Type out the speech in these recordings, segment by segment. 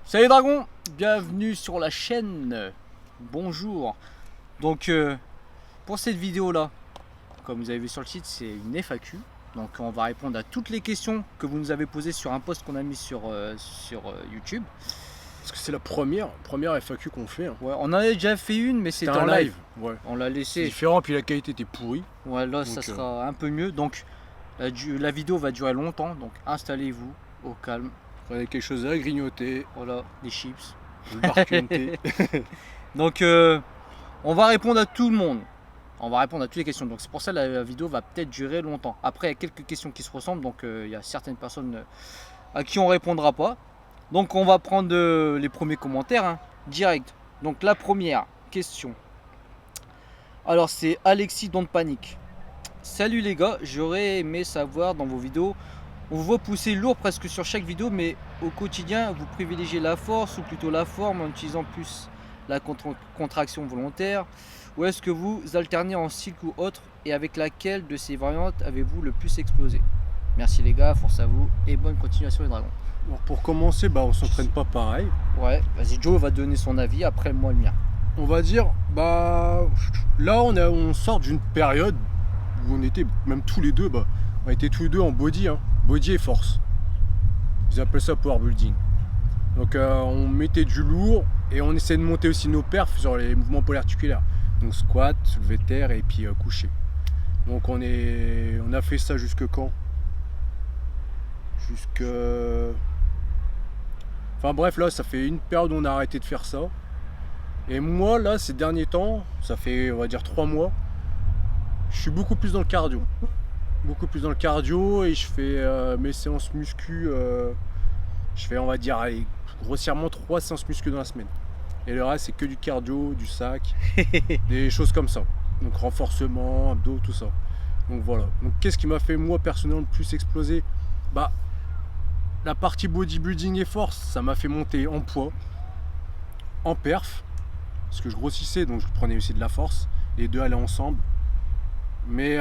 Salut Dragon, bienvenue sur la chaîne. Bonjour. Donc pour cette vidéo là, comme vous avez vu sur le site, c'est une FAQ. Donc on va répondre à toutes les questions que vous nous avez posées sur un post qu'on a mis sur YouTube. Parce que c'est la première FAQ qu'on fait. Hein. Ouais, on en avait déjà fait une, mais c'était en un live. Ouais. On l'a C'est laissé. différent, puis la qualité était pourrie. Ouais, là ça sera un peu mieux. Donc la vidéo va durer longtemps, donc installez-vous au calme. Prenez quelque chose à grignoter, Voilà, des chips. le bar QNT. Donc on va répondre à tout le monde. On va répondre à toutes les questions. Donc c'est pour ça que la vidéo va peut-être durer longtemps. Après il y a quelques questions qui se ressemblent. Donc il y a certaines personnes à qui on répondra pas. Donc on va prendre les premiers commentaires hein, direct. Donc la première question. Alors c'est Alexis Don't Panique. Salut les gars, j'aurais aimé savoir dans vos vidéos. On vous voit pousser lourd presque sur chaque vidéo, mais au quotidien, vous privilégiez la force ou plutôt la forme en utilisant plus la contraction volontaire, ou est-ce que vous alternez en cycle ou autre, et avec laquelle de ces variantes avez-vous le plus explosé? Merci les gars, force à vous et bonne continuation les dragons. Alors pour commencer, on s'entraîne pas pareil. Ouais, vas-y Joe va donner son avis, après moi le mien. On va dire, là on sort d'une période où on était même tous les deux, on était tous les deux en body, hein, body et force. Ils appellent ça power building. Donc on mettait du lourd et on essayait de monter aussi nos perfs sur les mouvements polyarticulaires. Donc squat, soulevé de terre et puis coucher. Donc on a fait ça jusque quand? Enfin bref, là ça fait une période où on a arrêté de faire ça. Et moi là ces derniers temps, ça fait on va dire 3 mois, je suis beaucoup plus dans le cardio. Beaucoup plus dans le cardio et je fais mes séances muscu, je fais on va dire allez, grossièrement 3 séances muscu dans la semaine. Et le reste c'est que du cardio, du sac, des choses comme ça. Donc renforcement, abdos, tout ça. Donc voilà. Donc qu'est-ce qui m'a fait moi personnellement le plus exploser? La partie bodybuilding et force, ça m'a fait monter en poids, en perf, parce que je grossissais donc je prenais aussi de la force, les deux allaient ensemble. Mais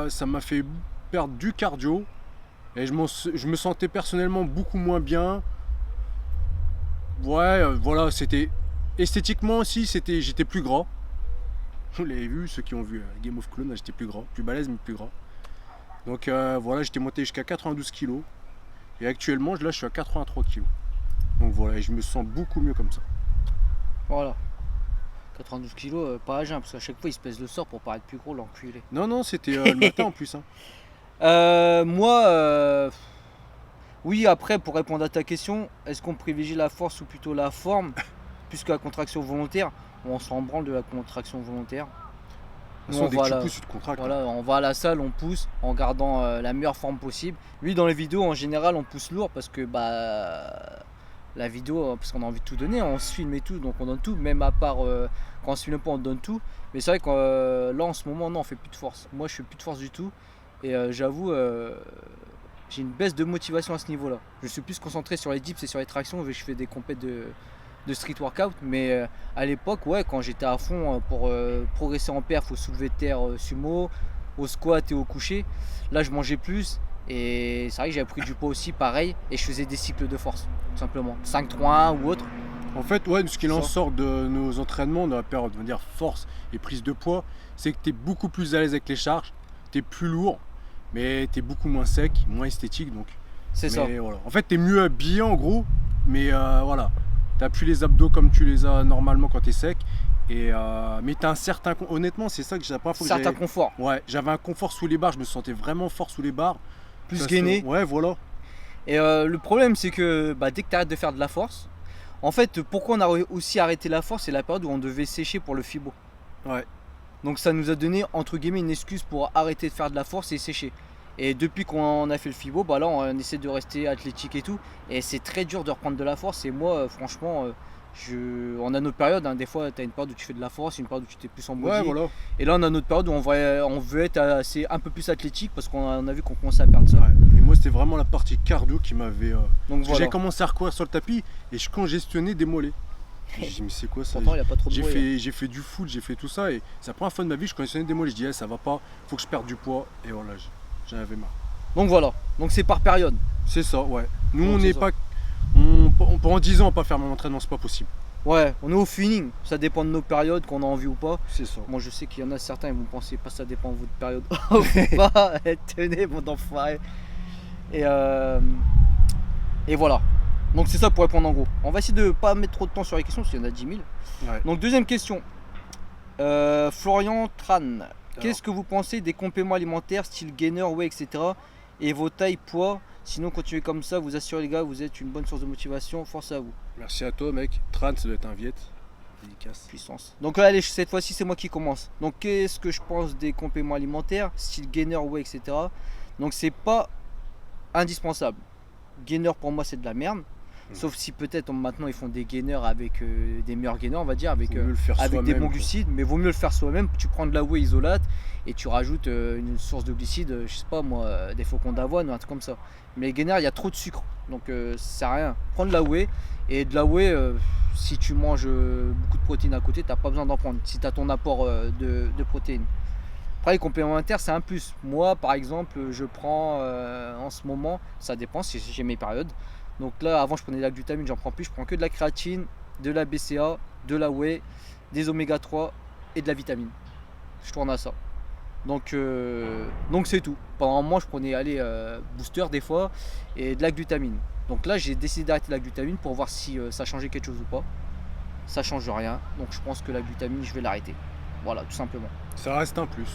ça m'a fait perdre du cardio et je me sentais personnellement beaucoup moins bien. Ouais, voilà, c'était esthétiquement aussi, j'étais plus gras. Vous l'avez vu, ceux qui ont vu Game of Thrones, j'étais plus gras, plus balèze mais plus gras. Donc voilà, j'étais monté jusqu'à 92 kg et actuellement là je suis à 83 kg. Donc voilà, et je me sens beaucoup mieux comme ça. Voilà. 92 kilos, pas à jeun, parce qu'à chaque fois il se pèse le sort pour paraître plus gros, l'enculé. Non, c'était le matin en plus. Hein. Moi, oui, après, pour répondre à ta question, est-ce qu'on privilégie la force ou plutôt la forme, puisque la contraction volontaire, on s'en branle de la contraction volontaire. Nous, dès que tu pousses, tu te contractes. Voilà, on va à la salle, on pousse en gardant la meilleure forme possible. Oui, dans les vidéos, en général, on pousse lourd parce que la vidéo, parce qu'on a envie de tout donner, on se filme et tout, donc on donne tout, même à part quand on se filme pas, on donne tout. Mais c'est vrai que là, en ce moment, non, on fait plus de force. Moi, je fais plus de force du tout. Et j'avoue, j'ai une baisse de motivation à ce niveau-là. Je suis plus concentré sur les dips et sur les tractions, vu que je fais des compètes de street workout. Mais à l'époque, ouais, quand j'étais à fond pour progresser en perf, au soulevé de terre sumo, au squat et au coucher, là, je mangeais plus. Et c'est vrai que j'avais pris du poids aussi, pareil. Et je faisais des cycles de force, tout simplement. 5-3-1 ou autre. En fait, ouais, ce qu'il en sort de nos entraînements dans la période, on va dire force et prise de poids, c'est que tu es beaucoup plus à l'aise avec les charges, tu es plus lourd, mais tu es beaucoup moins sec, moins esthétique. Donc. C'est ça. Voilà. En fait, tu es mieux habillé en gros, mais voilà. Tu n'as plus les abdos comme tu les as normalement quand tu es sec. Mais tu as un certain. Honnêtement, c'est ça que j'ai la première fois que certain confort. Ouais, j'avais un confort sous les barres, je me sentais vraiment fort sous les barres. Plus gainé. Ouais, voilà. Et le problème, c'est que dès que tu arrêtes de faire de la force, en fait, pourquoi on a aussi arrêté la force, c'est la période où on devait sécher pour le FIBO. Ouais. Donc ça nous a donné, entre guillemets, une excuse pour arrêter de faire de la force et sécher. Et depuis qu'on a fait le FIBO, là, on essaie de rester athlétique et tout. Et c'est très dur de reprendre de la force. Et moi, franchement, on a notre période. Hein. Des fois, tu as une période où tu fais de la force, une période où tu t'es plus en body. Ouais, voilà. Et là, on a notre période où on veut être un peu plus athlétique parce qu'on a vu qu'on commençait à perdre ça. Ouais. Et moi, c'était vraiment la partie cardio qui m'avait. Donc voilà. J'ai commencé à recourir sur le tapis et je congestionnais des mollets. J'ai dit, mais c'est quoi ça? Pourtant, il n'y a pas trop de bruit. J'ai fait du foot, j'ai fait tout ça et c'est la première fois de ma vie je conditionnais des mollets. Je dis, ça va pas, faut que je perde du poids. Et voilà, j'en avais marre. Donc voilà, donc c'est par période. C'est ça, ouais. Nous, Donc, on n'est ça. pas. On on peut en 10 ans pas faire mon entraînement, c'est pas possible. Ouais, on est au feeling, ça dépend de nos périodes, qu'on a envie ou pas. C'est ça. Moi je sais qu'il y en a certains, ils vont penser pas ça dépend de votre période ou pas. Tenez, mon enfoiré. Et, et voilà. Donc c'est ça pour répondre en gros. On va essayer de pas mettre trop de temps sur les questions parce qu'il y en a 10 000. Ouais. Donc deuxième question. Florian Tran. Qu'est-ce que vous pensez des compléments alimentaires style gainer, whey, etc. et vos tailles, poids? Sinon continuez comme ça, vous assurez les gars, vous êtes une bonne source de motivation. Force à vous. Merci à toi, mec. Tran, ça doit être un Viet. Dédicace. Puissance. Donc là, allez, cette fois-ci, c'est moi qui commence. Donc, qu'est-ce que je pense des compléments alimentaires, style gainer, whey, etc. Donc, c'est pas indispensable. Gainer, pour moi, c'est de la merde. Sauf si peut-être maintenant ils font des gainers avec des meilleurs gainers, on va dire, avec, Vaut mieux le faire avec des soi-même, bons quoi. glucides, mais vaut mieux le faire soi-même. Tu prends de la whey isolate et tu rajoutes une source de glucides, je sais pas moi, des flocons d'avoine ou un truc comme ça. Mais les gainers, il y a trop de sucre, donc ça sert à rien. Prends de la whey, et de la whey, si tu manges beaucoup de protéines à côté, t'as pas besoin d'en prendre si tu as ton apport de protéines. Après, les compléments alimentaires, c'est un plus. Moi, par exemple, je prends en ce moment, ça dépend si j'ai mes périodes. Donc là, avant, je prenais de la glutamine, j'en prends plus. Je prends que de la créatine, de la BCA, de la whey, des oméga 3 et de la vitamine. Je tourne à ça. Donc c'est tout. Pendant un mois, je prenais booster des fois et de la glutamine. Donc là, j'ai décidé d'arrêter la glutamine pour voir si ça changeait quelque chose ou pas. Ça change rien. Donc je pense que la glutamine, je vais l'arrêter. Voilà, tout simplement. Ça reste un plus.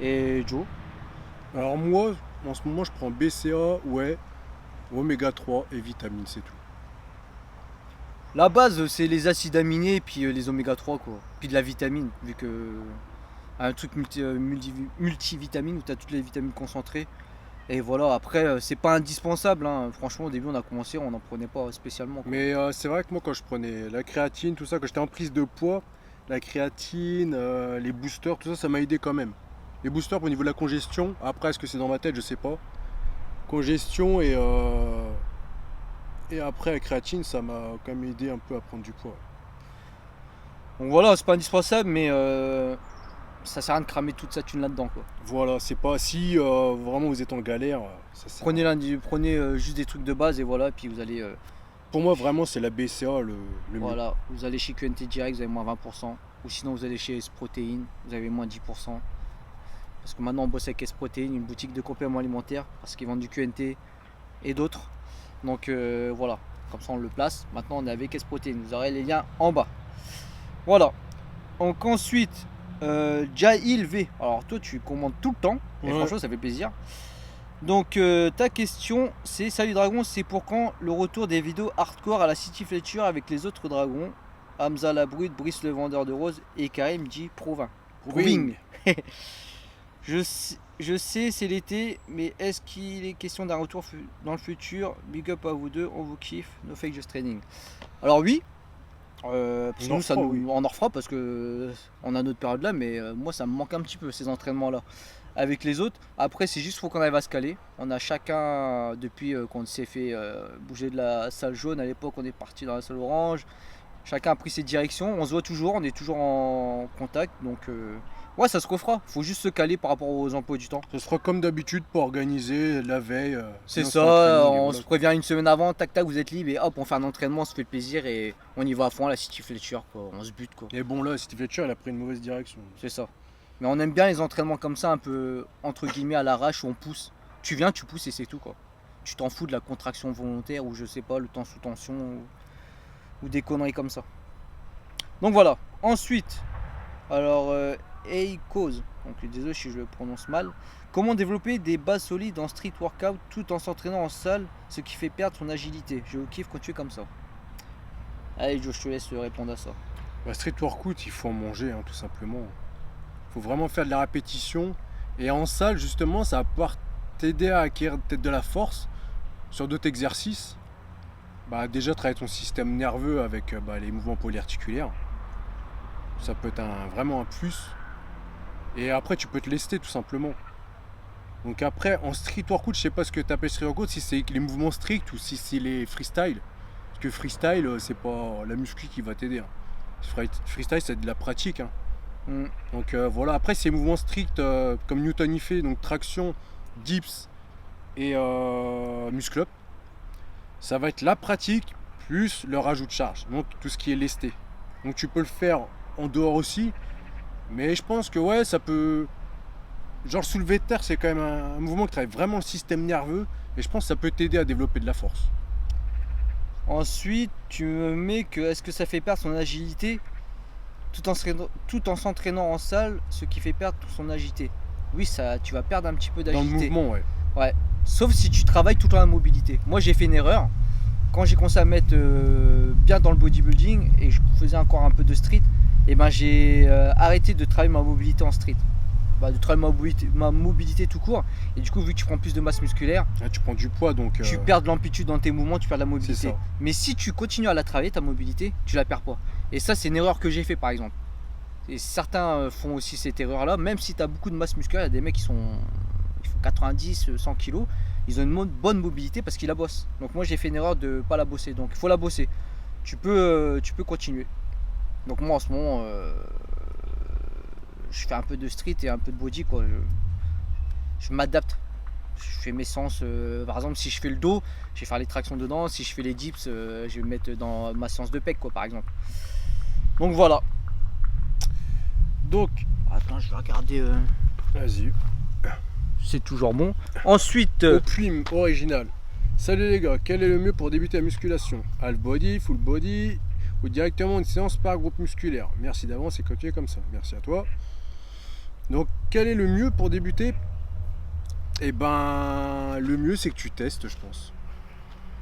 Et Joe? Alors moi, en ce moment, je prends BCA, ouais, oméga 3 et vitamine, c'est tout. La base, c'est les acides aminés et puis les oméga 3, quoi. Puis de la vitamine, vu que un truc multivitamine où tu as toutes les vitamines concentrées. Et voilà, après, c'est pas indispensable, hein. Franchement, au début, on a commencé, on n'en prenait pas spécialement, quoi. Mais c'est vrai que moi, quand je prenais la créatine, tout ça, quand j'étais en prise de poids, la créatine, les boosters, tout ça, ça m'a aidé quand même. Les boosters au niveau de la congestion, après, est-ce que c'est dans ma tête, je sais pas. Congestion et après la créatine, ça m'a quand même aidé un peu à prendre du poids. Donc voilà, c'est pas indispensable, mais ça sert à rien de cramer toute sa thune là-dedans, quoi. Voilà, c'est pas si vraiment vous êtes en galère, ça sert. Prenez juste des trucs de base et voilà, puis vous allez Pour moi, vraiment, c'est la BCA le mieux. voilà, vous allez chez QNT direct, vous avez moins 20%, ou sinon vous allez chez S-Protein, vous avez moins 10%. Parce que maintenant on bosse avec S-Protein, une boutique de compléments alimentaires, parce qu'ils vendent du QNT et d'autres. Donc voilà, comme ça on le place. Maintenant on est avec S-Protein, vous aurez les liens en bas. Voilà. Donc ensuite, Jail V. Alors toi tu commandes tout le temps, et Ouais. franchement ça fait plaisir. Donc ta question c'est: salut Dragon, c'est pour quand le retour des vidéos hardcore à la City Fletcher avec les autres dragons, Hamza la brute, Brice le vendeur de roses et Karim J Proving. Proving. Je sais c'est l'été, mais est-ce qu'il est question d'un retour dans le futur? Big up à vous deux, on vous kiffe, no fake just training. Alors oui, parce que On en nous, refera, oui. on en refera parce que on a notre période là, mais moi ça me manque un petit peu ces entraînements là avec les autres. Après c'est juste faut qu'on arrive à se caler. On a chacun depuis qu'on s'est fait bouger de la salle jaune, à l'époque on est parti dans la salle orange. Chacun a pris ses directions, on se voit toujours, on est toujours en contact, donc ouais ça se refera. Faut juste se caler par rapport aux emplois du temps. Ce sera comme d'habitude pour organiser la veille. C'est notre ça, entraînement, et on voilà. se prévient une semaine avant, tac tac, vous êtes libre et hop, on fait un entraînement, on se fait plaisir et on y va à fond à la City Fletcher, quoi. On se bute, quoi. Et bon, là, Steve Fletcher, il a pris une mauvaise direction. C'est ça. Mais on aime bien les entraînements comme ça, un peu entre guillemets à l'arrache où on pousse. Tu viens, tu pousses et c'est tout, quoi. Tu t'en fous de la contraction volontaire ou je sais pas, le temps sous tension ou des conneries comme ça. Donc voilà. Ensuite, alors, Cause, donc désolé si je le prononce mal. Comment développer des bases solides en street workout tout en s'entraînant en salle, ce qui fait perdre son agilité? Je kiffe quand tu es comme ça. Allez, Joe, je te laisse répondre à ça. Bah, street workout, il faut en manger, hein, tout simplement. Il faut vraiment faire de la répétition. Et en salle, justement, ça va pouvoir t'aider à acquérir peut-être de la force sur d'autres exercices. Bah, déjà, travailler ton système nerveux avec les mouvements polyarticulaires. Ça peut être vraiment un plus. Et après, tu peux te lester, tout simplement. Donc après, en street workout, je sais pas ce que tu appelles street workout, si c'est les mouvements stricts ou si c'est les freestyle. Parce que freestyle, c'est pas la muscu qui va t'aider, hein. Freestyle, c'est de la pratique, hein. Mm. Donc voilà, après ces mouvements stricts comme Newton y fait, donc traction, dips et muscle up, ça va être la pratique plus le rajout de charge, donc tout ce qui est lesté. Donc tu peux le faire en dehors aussi, mais je pense que ouais, ça peut... Genre le soulevé de terre, c'est quand même un mouvement qui travaille vraiment le système nerveux, et je pense que ça peut t'aider à développer de la force. Ensuite, tu me mets que est-ce que ça fait perdre son agilité tout en s'entraînant en salle, ce qui fait perdre son agilité. Oui, ça, tu vas perdre un petit peu Dans le d'agilité. mouvement, ouais. Ouais. Sauf si tu travailles tout le temps la mobilité. Moi, j'ai fait une erreur. Quand j'ai commencé à mettre bien dans le bodybuilding et je faisais encore un peu de street, et ben j'ai arrêté de travailler ma mobilité en street. De travailler ma mobilité tout court. Et du coup, vu que tu prends plus de masse musculaire, Là, tu prends du poids, donc... tu perds de l'amplitude dans tes mouvements, tu perds de la c'est mobilité. ça. Mais si tu continues à la travailler, ta mobilité, tu la perds pas. Et ça, c'est une erreur que j'ai fait par exemple. Et certains font aussi cette erreur-là, même si tu as beaucoup de masse musculaire, il y a des mecs qui font 90, 100 kg, ils ont une bonne mobilité parce qu'ils la bossent. Donc moi j'ai fait une erreur de ne pas la bosser, donc il faut la bosser. Tu peux continuer. Donc moi en ce moment, je fais un peu de street et un peu de body, quoi. Je m'adapte. Je fais mes séances, par exemple si je fais le dos, je vais faire les tractions dedans, si je fais les dips, je vais me mettre dans ma séance de pec, quoi, par exemple. Donc voilà. Donc, Attends, je vais regarder. vas-y. C'est toujours bon. Ensuite, Au prime original. Salut les gars, quel est le mieux pour débuter la musculation? Half body, full body ou directement une séance par groupe musculaire? Merci d'avance et continuez comme ça. Merci à toi. Donc, quel est le mieux pour débuter? Eh ben, le mieux c'est que tu testes, je pense.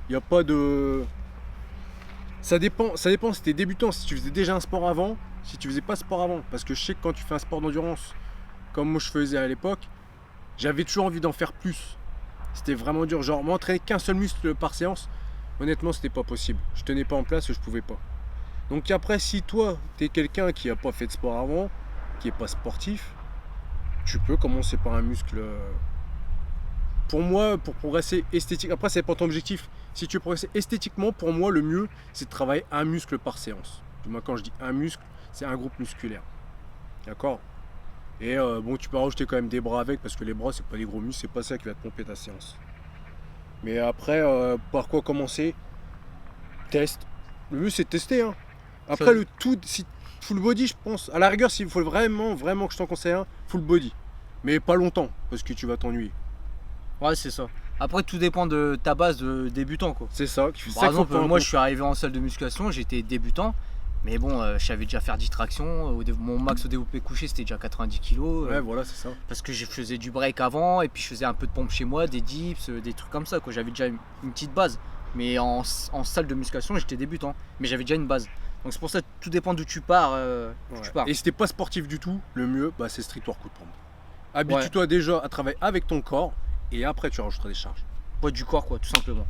Il n'y a pas de... Ça dépend si tu es débutant, si tu faisais déjà un sport avant, si tu faisais pas sport avant. Parce que je sais que quand tu fais un sport d'endurance, comme moi je faisais à l'époque, j'avais toujours envie d'en faire plus. C'était vraiment dur. Genre m'entraîner qu'un seul muscle par séance, honnêtement c'était pas possible. Je tenais pas en place, je pouvais pas. Donc après, si toi tu es quelqu'un qui a pas fait de sport avant, qui est pas sportif, tu peux commencer par un muscle. Pour moi, pour progresser esthétiquement, après ça dépend de ton objectif. Si tu veux progresser esthétiquement, pour moi le mieux c'est de travailler un muscle par séance. Du moins quand je dis un muscle, c'est un groupe musculaire. D'accord? Et bon, tu peux rajouter quand même des bras avec, parce que les bras c'est pas des gros muscles, c'est pas ça qui va te pomper ta séance. Mais après, par quoi commencer? Test. Le mieux c'est de tester, hein. Après Ça- le tout, si full body, je pense, à la rigueur s'il faut vraiment que je t'en conseille un, full body. Mais pas longtemps, parce que tu vas t'ennuyer. ouais, c'est ça. Après, tout dépend de ta base de débutant, quoi. C'est ça. Par exemple, moi, je suis arrivé en salle de musculation, j'étais débutant, mais bon, je savais déjà faire 10 tractions. Mon max au développé couché, c'était déjà 90 kg. Ouais, voilà, c'est ça. Parce que je faisais du break avant, et puis je faisais un peu de pompe chez moi, des dips, des trucs comme ça, quoi. J'avais déjà une petite base. Mais en salle de musculation, j'étais débutant, mais j'avais déjà une base. Donc c'est pour ça que tout dépend d'où tu pars. Ouais. Tu pars. Et si t'es pas sportif du tout, le mieux, bah, c'est street workout pour moi. Habitue-toi déjà à travailler avec ton corps, et après tu rajouteras des charges. Poids du corps, quoi, tout simplement.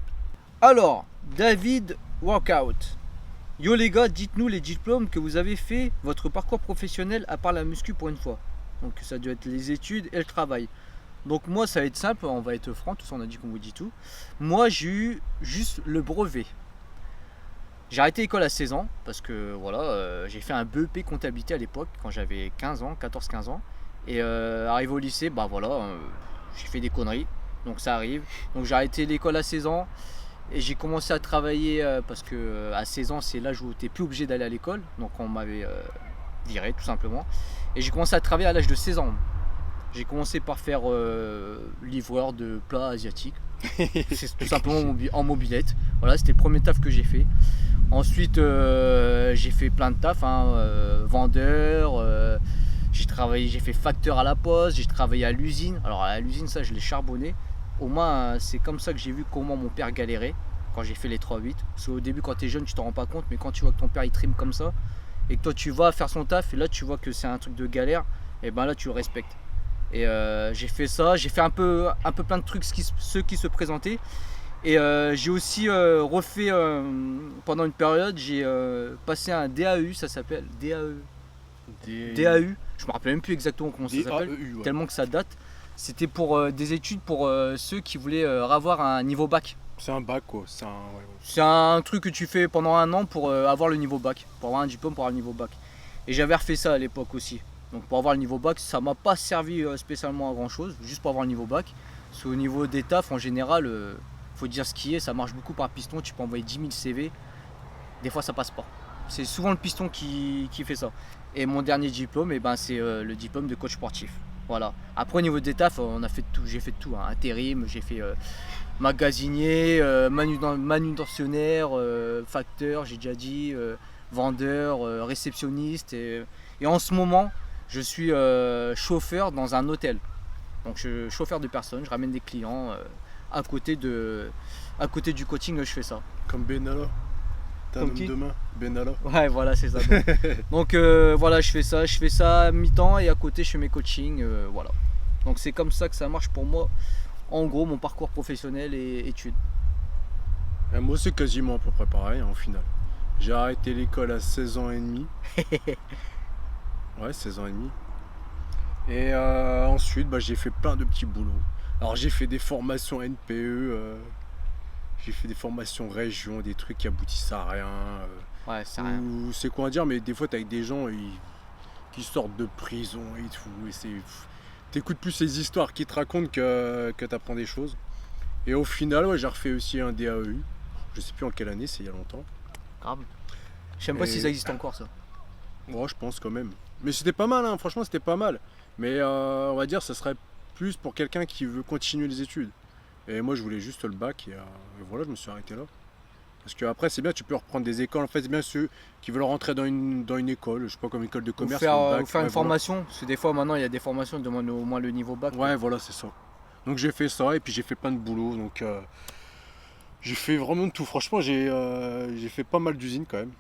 Alors, David Workout. Yo les gars, dites-nous les diplômes que vous avez fait, votre parcours professionnel à part la muscu pour une fois. Donc ça doit être les études et le travail. Donc moi ça va être simple, on va être franc, tout ça on a dit qu'on vous dit tout. Moi j'ai eu juste le brevet. J'ai arrêté l'école à 16 ans parce que voilà, j'ai fait un BEP comptabilité à l'époque quand j'avais 15 ans, 14-15 ans. Et arrivé au lycée, bah voilà, j'ai fait des conneries, donc ça arrive. Donc j'ai arrêté l'école à 16 ans. Et j'ai commencé à travailler parce que à 16 ans, c'est l'âge où tu n'es plus obligé d'aller à l'école. Donc on m'avait viré tout simplement. Et j'ai commencé à travailler à l'âge de 16 ans. J'ai commencé par faire livreur de plats asiatiques. C'est tout simplement en mobilette. Voilà, c'était le premier taf que j'ai fait. Ensuite, j'ai fait plein de taf, vendeur. J'ai fait facteur à la poste. J'ai travaillé à l'usine. Alors à l'usine, ça, je l'ai charbonné. Au moins, c'est comme ça que j'ai vu comment mon père galérait quand j'ai fait les 3-8. Parce qu'au début, quand tu es jeune, tu t'en rends pas compte, mais quand tu vois que ton père il trime comme ça, et que toi tu vas faire son taf, et là tu vois que c'est un truc de galère, et ben là tu le respectes. Et j'ai fait ça, j'ai fait un peu plein de trucs, ceux qui se présentaient. Et j'ai aussi refait, pendant une période, j'ai passé un DAU, ça s'appelle DAU. DAU, je me rappelle même plus exactement comment ça s'appelle, ouais. tellement que ça date. C'était pour des études pour ceux qui voulaient avoir un niveau bac. C'est un bac quoi, c'est C'est un truc que tu fais pendant un an pour avoir le niveau bac, pour avoir un diplôme pour avoir le niveau bac. Et j'avais refait ça à l'époque aussi. Donc pour avoir le niveau bac, ça m'a pas servi spécialement à grand chose, juste pour avoir le niveau bac. Parce qu'au niveau des tafs en général, faut dire ce qui est, ça marche beaucoup par piston, tu peux envoyer 10 000 CV. des fois ça passe pas. C'est souvent le piston qui fait ça. Et mon dernier diplôme, eh ben, c'est le diplôme de coach sportif. Voilà. Après au niveau des tafs, on a fait tout, j'ai fait de tout, hein. Intérim, j'ai fait magasinier, manutentionnaire, facteur, j'ai déjà dit, vendeur, réceptionniste. Et en ce moment, je suis chauffeur dans un hôtel. Donc je suis chauffeur de personnes, je ramène des clients à côté du coaching, je fais ça. Comme Benalla. T'as un Comme homme qui de main, Benalla. Ouais, voilà, c'est ça. Donc voilà, je fais ça à mi-temps et à côté je fais mes coachings, voilà. Donc c'est comme ça que ça marche pour moi. En gros, mon parcours professionnel et études. Et moi, c'est quasiment à peu près pareil, hein, au final. J'ai arrêté l'école à 16 ans et demi. Ouais, 16 ans et demi. Et ensuite, bah, j'ai fait plein de petits boulots. Alors, j'ai fait des formations NPE, j'ai fait des formations région, des trucs qui aboutissent à rien. Ouais, c'est rien. Ou c'est quoi à dire, mais des fois, t'es avec des gens qui sortent de prison et tout. Et t'écoutes plus ces histoires qui te racontent que t'apprends des choses. Et au final, ouais, j'ai refait aussi un DAEU. Je sais plus en quelle année, c'est il y a longtemps. Grave. Je sais même pas si ça existe encore ça. Ouais, je pense quand même. Mais c'était pas mal, hein. Franchement, c'était pas mal. Mais on va dire, ça serait plus pour quelqu'un qui veut continuer les études. Et moi, je voulais juste le bac et voilà, je me suis arrêté là. Parce que après, c'est bien, tu peux reprendre des écoles. En fait, c'est bien ceux qui veulent rentrer dans une école, je sais pas, comme école de Ou commerce. faire, ou le bac. ou faire Ouais, une voilà. formation, parce que des fois maintenant il y a des formations qui demandent au moins le niveau bac. Ouais, voilà, c'est ça. Donc j'ai fait ça et puis j'ai fait plein de boulot. Donc j'ai fait vraiment de tout. Franchement, j'ai fait pas mal d'usines quand même.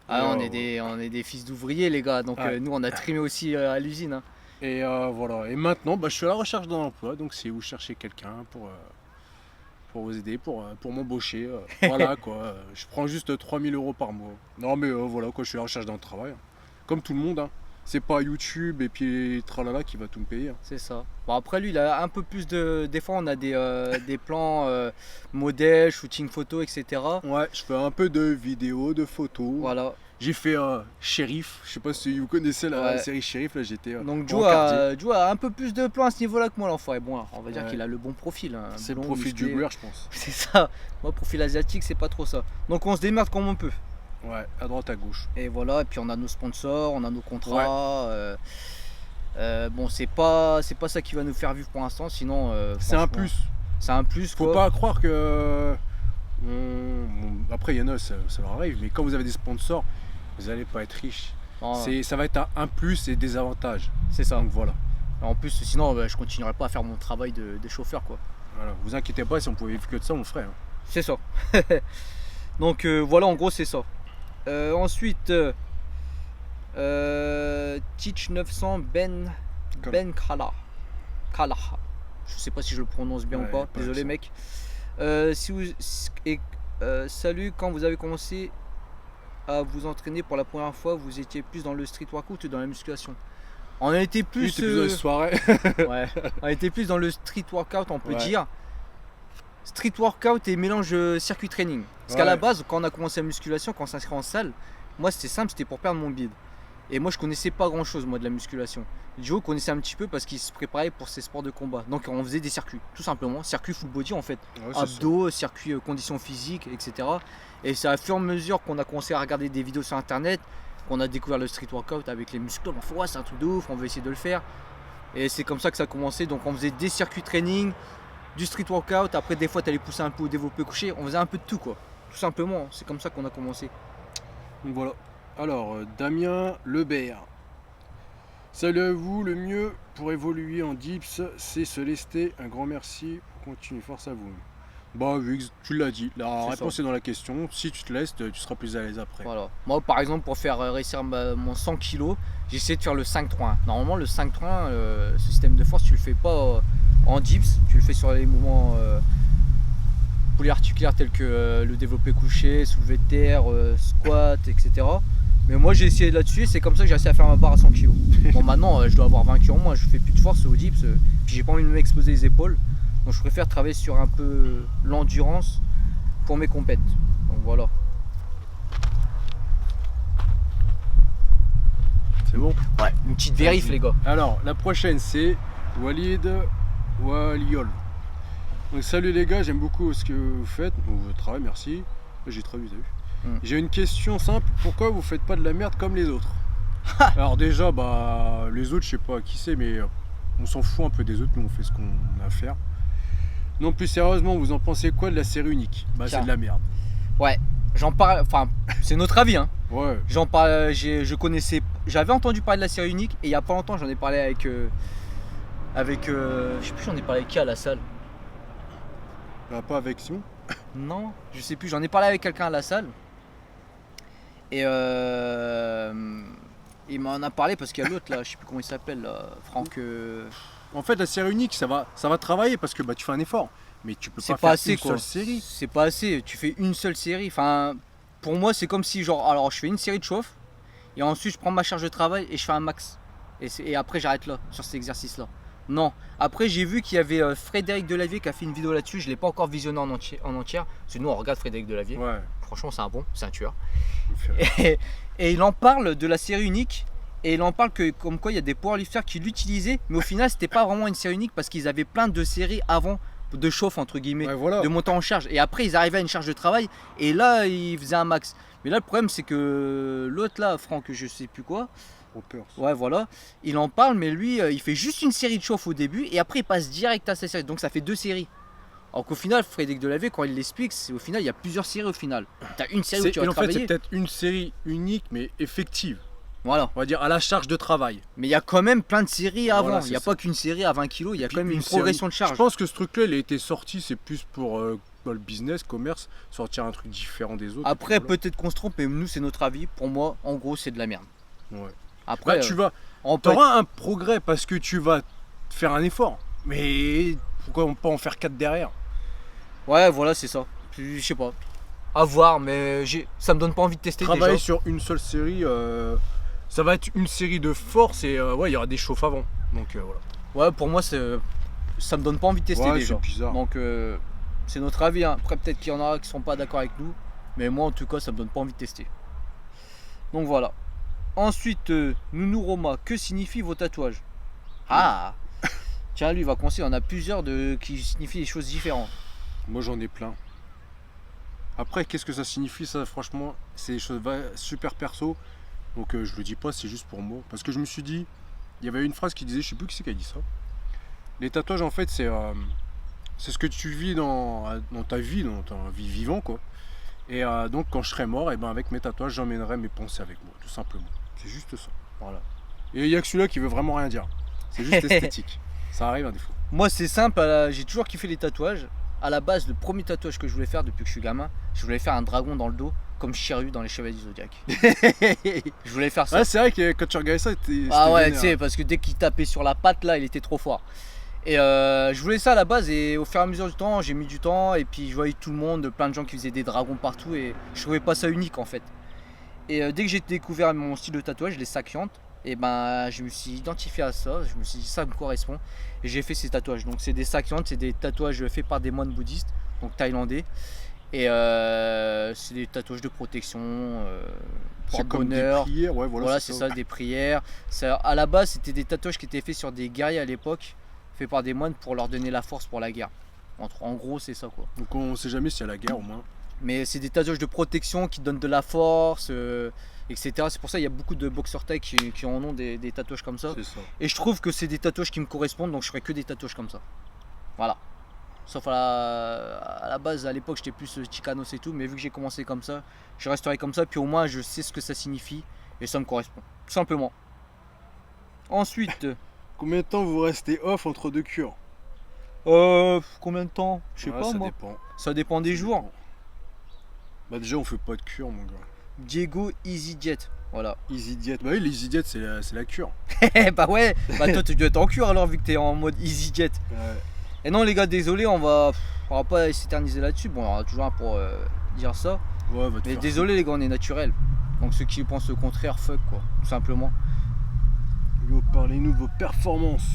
Ah, Et, on est des fils d'ouvriers les gars, donc Ouais. nous on a trimé aussi à l'usine. Hein. Et voilà. Et maintenant, bah, je suis à la recherche d'un emploi. Donc c'est où chercher quelqu'un pour vous aider, pour m'embaucher. Voilà quoi. Je prends juste 3000 € par mois. Non mais voilà quoi, je suis à la recherche d'un travail. Hein. Comme tout le monde. Hein. C'est pas YouTube et puis tralala qui va tout me payer. Hein. C'est ça. Bon après lui il a un peu plus de. Des fois on a des plans modèles, shooting photo, etc. Ouais, je fais un peu de vidéos, de photos. Voilà. J'ai fait Shérif, je sais pas si vous connaissez la Ouais. série Shérif, là j'étais Donc en quartier. Joe a un peu plus de plans à ce niveau-là que moi l'enfoiré. Bon, on va dire Ouais. qu'il a le bon profil. Hein. C'est le Blond, profil du musclé. beurre, je pense. C'est ça. Moi profil asiatique c'est pas trop ça. Donc on se démerde comme on peut. Ouais, à droite, à gauche. Et voilà, et puis on a nos sponsors, on a nos contrats. Bon, c'est pas ça qui va nous faire vivre pour l'instant, sinon. C'est un franchement, plus. C'est un plus. Faut quoi. pas croire que. Après, il y en a, ça leur arrive, mais quand vous avez des sponsors, vous allez pas être riche. Non, Ça va être un plus et des avantages. c'est ça. Donc voilà. En plus, sinon, je continuerai pas à faire mon travail de chauffeur, quoi. Voilà. Vous inquiétez pas, si on pouvait vivre que de ça, on le ferait. Hein. C'est ça. Donc voilà, en gros, c'est ça. Ensuite, Teach 900 Ben Kala. Kala. Je sais pas si je le prononce bien Ouais, ou pas. pas Désolé, ça. mec. Si vous, salut, quand vous avez commencé à vous entraîner pour la première fois, vous étiez plus dans le street workout ou dans la musculation? On a été Lui, plus, t'es plus dans les soirées. ouais, on était plus dans le street workout, on peut Ouais. dire. Street workout et mélange circuit training. Parce qu'à Ouais. la base, quand on a commencé la musculation, quand on s'inscrit en salle, moi c'était simple, c'était pour perdre mon bide. Et moi je connaissais pas grand chose moi de la musculation. Joe connaissait un petit peu parce qu'il se préparait pour ses sports de combat. Donc on faisait des circuits, tout simplement, circuit full body en fait. Ouais, c'est ça. Abdos, circuit conditions physiques, etc. Et c'est à fur et à mesure qu'on a commencé à regarder des vidéos sur internet qu'on a découvert le street workout avec les muscles. On fait ouais, c'est un truc de ouf, on veut essayer de le faire. Et c'est comme ça que ça a commencé. Donc on faisait des circuits training, du street workout. Après des fois tu allais pousser un peu au développé couché. On faisait un peu de tout quoi. Tout simplement, c'est comme ça qu'on a commencé. Donc voilà. Alors, Damien Lebert. Salut à vous, le mieux pour évoluer en dips, c'est se lester. Un grand merci, continue, force à vous. Bah oui, tu l'as dit, la C'est réponse est dans la question. Si tu te laisses, tu seras plus à l'aise après. Voilà. Moi par exemple pour faire réussir mon 100 kg, j'ai essayé de faire le 5-3-1. Normalement le 5-3-1, ce système de force tu le fais pas en dips, tu le fais sur les mouvements polyarticulaires tels que le développé couché, soulevé de terre, squat, etc. Mais moi j'ai essayé là-dessus et c'est comme ça que j'ai réussi à faire ma barre à 100 kg. Bon maintenant je dois avoir vaincu en moi, je fais plus de force au dips, puis j'ai pas envie de m'exposer les épaules. Donc je préfère travailler sur un peu l'endurance pour mes compètes. Donc voilà. C'est bon? Ouais, une petite vérif les gars. Alors, la prochaine c'est Walid Waliol. Donc salut les gars, j'aime beaucoup ce que vous faites, votre travail, merci. J'ai très vu, t'as vu. J'ai une question simple, pourquoi vous faites pas de la merde comme les autres? Alors déjà, bah les autres, je sais pas qui c'est, mais on s'en fout un peu des autres, nous on fait ce qu'on a à faire. Non, plus sérieusement, vous en pensez quoi de la série unique? Bah Tiens. c'est de la merde. Ouais, j'en parle, enfin, c'est notre avis, hein. Ouais. J'en parle, je connaissais, j'avais entendu parler de la série unique et il y a pas longtemps j'en ai parlé avec je sais plus, j'en ai parlé avec qui à la salle. Bah, pas avec Simon. Non, je sais plus, j'en ai parlé avec quelqu'un à la salle. Et il m'en a parlé parce qu'il y a l'autre là, je sais plus comment il s'appelle, là, Franck. En fait, la série unique, ça va travailler parce que bah, tu fais un effort. Mais tu peux C'est pas pas faire assez une quoi. seule série. C'est pas assez. Tu fais une seule série. Enfin, pour moi, c'est comme si genre, alors je fais une série de chauffe et ensuite je prends ma charge de travail et je fais un max. Et après j'arrête là sur cet exercice-là. Non. Après j'ai vu qu'il y avait Frédéric Delavier qui a fait une vidéo là-dessus. Je l'ai pas encore visionné en entière. Parce que nous on regarde Frédéric Delavier. Ouais. Franchement, c'est un tueur. il me fait rire. Et il en parle de la série unique. Et il en parle que comme quoi il y a des powerlifters qui l'utilisaient, mais au final c'était pas vraiment une série unique parce qu'ils avaient plein de séries avant de chauffe entre guillemets, Ouais, voilà. de monter en charge. Et après ils arrivaient à une charge de travail et là ils faisaient un max. Mais là le problème c'est que l'autre là, Franck, je sais plus quoi, Hoppers. ouais voilà, il en parle mais lui il fait juste une série de chauffe au début et après il passe direct à sa série. Donc ça fait 2 séries. Alors qu'au final, Frédéric Delavier, quand il l'explique, c'est au final il y a plusieurs séries au final. T'as une série où tu vas En fait, c'est travailler. peut-être une série unique mais effective. Voilà. On va dire à la charge de travail. Mais il y a quand même plein de séries avant. Voilà, il c'est n'y a ça. pas qu'une série à 20 kilos, il y a Puis quand même une série. progression de charge. Je pense que ce truc-là, il a été sorti, c'est plus pour le business, commerce, sortir un truc différent des autres. Après, et puis peut-être qu'on se trompe, mais nous, c'est notre avis. Pour moi, en gros, c'est de la merde. voilà. Ouais. Après, Bah, tu vas, on peut être- auras un progrès parce que tu vas faire un effort. Mais pourquoi pas en faire 4 derrière? Ouais, voilà, c'est ça. Je sais pas. À voir, mais ça me donne pas envie de tester Travailler déjà. sur une seule série, ça va être une série de force et ouais, il y aura des chauffes avant. Donc voilà. Ouais, pour moi, ça me donne pas envie de tester Ouais, déjà. c'est bizarre. Donc, c'est notre avis. Hein. Après, peut-être qu'il y en aura qui sont pas d'accord avec nous. Mais moi, en tout cas, ça me donne pas envie de tester. Donc voilà. Ensuite, Nounou Roma, que signifient vos tatouages? Ah Tiens, lui, il va commencer. Il y en a plusieurs qui signifient des choses différentes. Moi j'en ai plein. Après, qu'est-ce que ça signifie ça? Franchement, c'est des choses super perso. Donc je le dis pas, c'est juste pour moi. Parce que je me suis dit, il y avait une phrase qui disait, je sais plus qui c'est qui a dit ça. Les tatouages en fait c'est ce que tu vis dans ta vie vivant quoi. Et donc quand je serai mort, et ben avec mes tatouages j'emmènerai mes pensées avec moi, tout simplement. C'est juste ça. Voilà. Et il y a que celui-là qui veut vraiment rien dire. C'est juste esthétique. Ça arrive des fois. Moi, c'est simple. J'ai toujours kiffé les tatouages. À la base, le premier tatouage que je voulais faire depuis que je suis gamin, je voulais faire un dragon dans le dos, comme Shiryu dans les Chevaliers du Zodiac. Je voulais faire ça. Ouais, c'est vrai que quand tu regardais ça, Ah ouais, tu sais, parce que dès qu'il tapait sur la patte, là, il était trop fort. Et je voulais ça à la base, et au fur et à mesure du temps, j'ai mis du temps, et puis je voyais tout le monde, plein de gens qui faisaient des dragons partout, et je trouvais pas ça unique en fait. Et dès que j'ai découvert mon style de tatouage, les sakiantes, et ben je me suis identifié à ça, je me suis dit ça me correspond, et j'ai fait ces tatouages. Donc c'est des sakiantes, c'est des tatouages faits par des moines bouddhistes, donc thaïlandais. Et c'est des tatouages de protection, c'est comme des bonheur. prières, ouais, voilà, Voilà, c'est ça, des prières. Ça, à la base, c'était des tatouages qui étaient faits sur des guerriers à l'époque, faits par des moines pour leur donner la force pour la guerre. En gros, c'est ça quoi. Donc on sait jamais s'il y a la guerre au moins. Mais c'est des tatouages de protection qui donnent de la force, etc. C'est pour ça qu'il y a beaucoup de boxeurs thaï qui en ont des tatouages comme ça. C'est ça. Et je trouve que c'est des tatouages qui me correspondent, donc je ferai que des tatouages comme ça. Voilà. Sauf à la base, à l'époque, j'étais plus chicanos et tout, mais vu que j'ai commencé comme ça, je resterai comme ça, puis au moins je sais ce que ça signifie et ça me correspond. Tout simplement. Ensuite, Combien de temps vous restez off entre deux cures? combien de temps? Je sais Ouais, pas ça moi. dépend. Ça dépend des Ça jours. dépend. Bah déjà on fait pas de cure mon gars. Diego EasyJet, voilà. Easy diet. Bah oui, les easy diet c'est la cure. Bah ouais, bah toi tu dois être en cure alors vu que t'es en mode EasyJet. Ouais. Et non les gars, désolé, on va pas s'éterniser là-dessus. Bon, il y aura toujours un pour dire ça. Ouais, va te Mais faire désolé les gars, on est naturel. Donc ceux qui pensent le contraire, fuck quoi, tout simplement. foutre. Yo, parlez-nous de vos performances.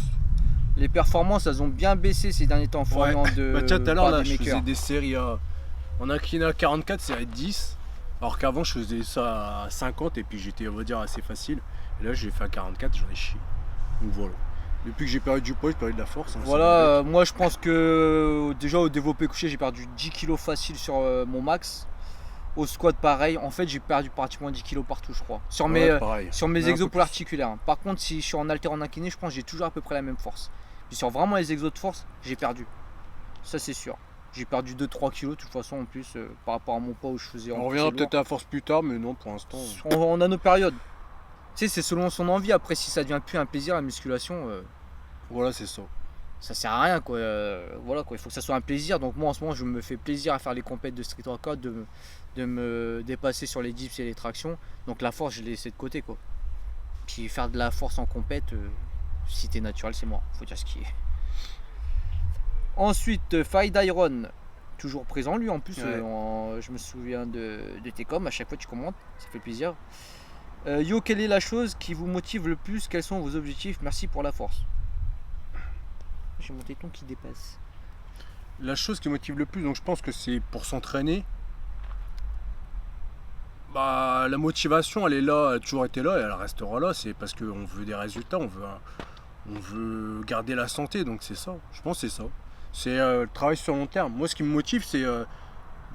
Les performances, elles ont bien baissé ces derniers temps. Ouais. De, Bah tiens, tout à l'heure par là, des je makers. faisais des séries en incliné à 44, série de 10. Alors qu'avant je faisais ça à 50 et puis j'étais on va dire assez facile. Et là j'ai fait à 44, j'en ai chié. Donc voilà. Depuis que j'ai perdu du poids, j'ai perdu de la force. Hein, Voilà, moi je pense que déjà au développé couché, j'ai perdu 10 kilos facile sur mon max. Au squat, pareil. En fait, j'ai perdu pratiquement 10 kilos partout, je crois. Sur Ouais, mes, pareil. sur mes Mais un exos peu pour plus. l'articulaire. Par contre, si je suis en halter en incliné, je pense que j'ai toujours à peu près la même force. Puis sur vraiment les exos de force, j'ai perdu. Ça, c'est sûr. J'ai perdu 2-3 kilos de toute façon en plus par rapport à mon poids où je faisais On en reviendra poussée peut-être à la force plus tard, mais non, pour l'instant. lourd. On a nos périodes. Tu sais, c'est selon son envie. Après, si ça devient plus un plaisir, la musculation, Voilà, c'est ça. ça sert à rien quoi. Voilà quoi. Il faut que ça soit un plaisir. Donc moi en ce moment, je me fais plaisir à faire les compètes de street workout, de me dépasser sur les dips et les tractions. Donc la force, je l'ai laissé de côté quoi. Puis faire de la force en compète, si t'es naturel, c'est mort. Faut dire ce qui est. Ensuite, Fight Iron, toujours présent lui en plus. Ouais. Je me souviens de tes coms. À chaque fois tu commentes, ça fait plaisir. Yo, quelle est la chose qui vous motive le plus? Quels sont vos objectifs? Merci pour la force. J'ai mon téton qui dépasse. La chose qui motive le plus, donc je pense que c'est pour s'entraîner. Bah, la motivation, elle est là, elle a toujours été là et elle restera là. C'est parce qu'on veut des résultats, on veut garder la santé, donc c'est ça. Je pense que c'est ça. C'est le travail sur long terme. Moi, ce qui me motive, c'est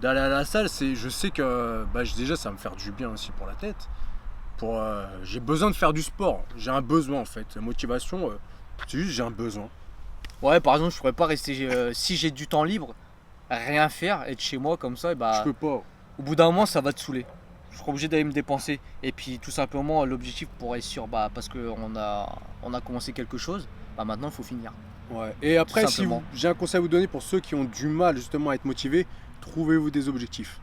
d'aller à la salle. C'est, je sais que bah, déjà, ça va me faire du bien aussi pour la tête. J'ai besoin de faire du sport. J'ai un besoin en fait. La motivation, c'est juste j'ai un besoin. Ouais, par exemple, je pourrais pas rester si j'ai du temps libre, rien faire, être chez moi comme ça, et Je bah peux pas. au bout d'un moment, ça va te saouler. Je serai obligé d'aller me dépenser. Et puis tout simplement, l'objectif pour réussir, bah parce que on a commencé quelque chose, bah maintenant il faut finir. Ouais. Et après, Tout si simplement. j'ai un conseil à vous donner pour ceux qui ont du mal justement à être motivés, trouvez-vous des objectifs.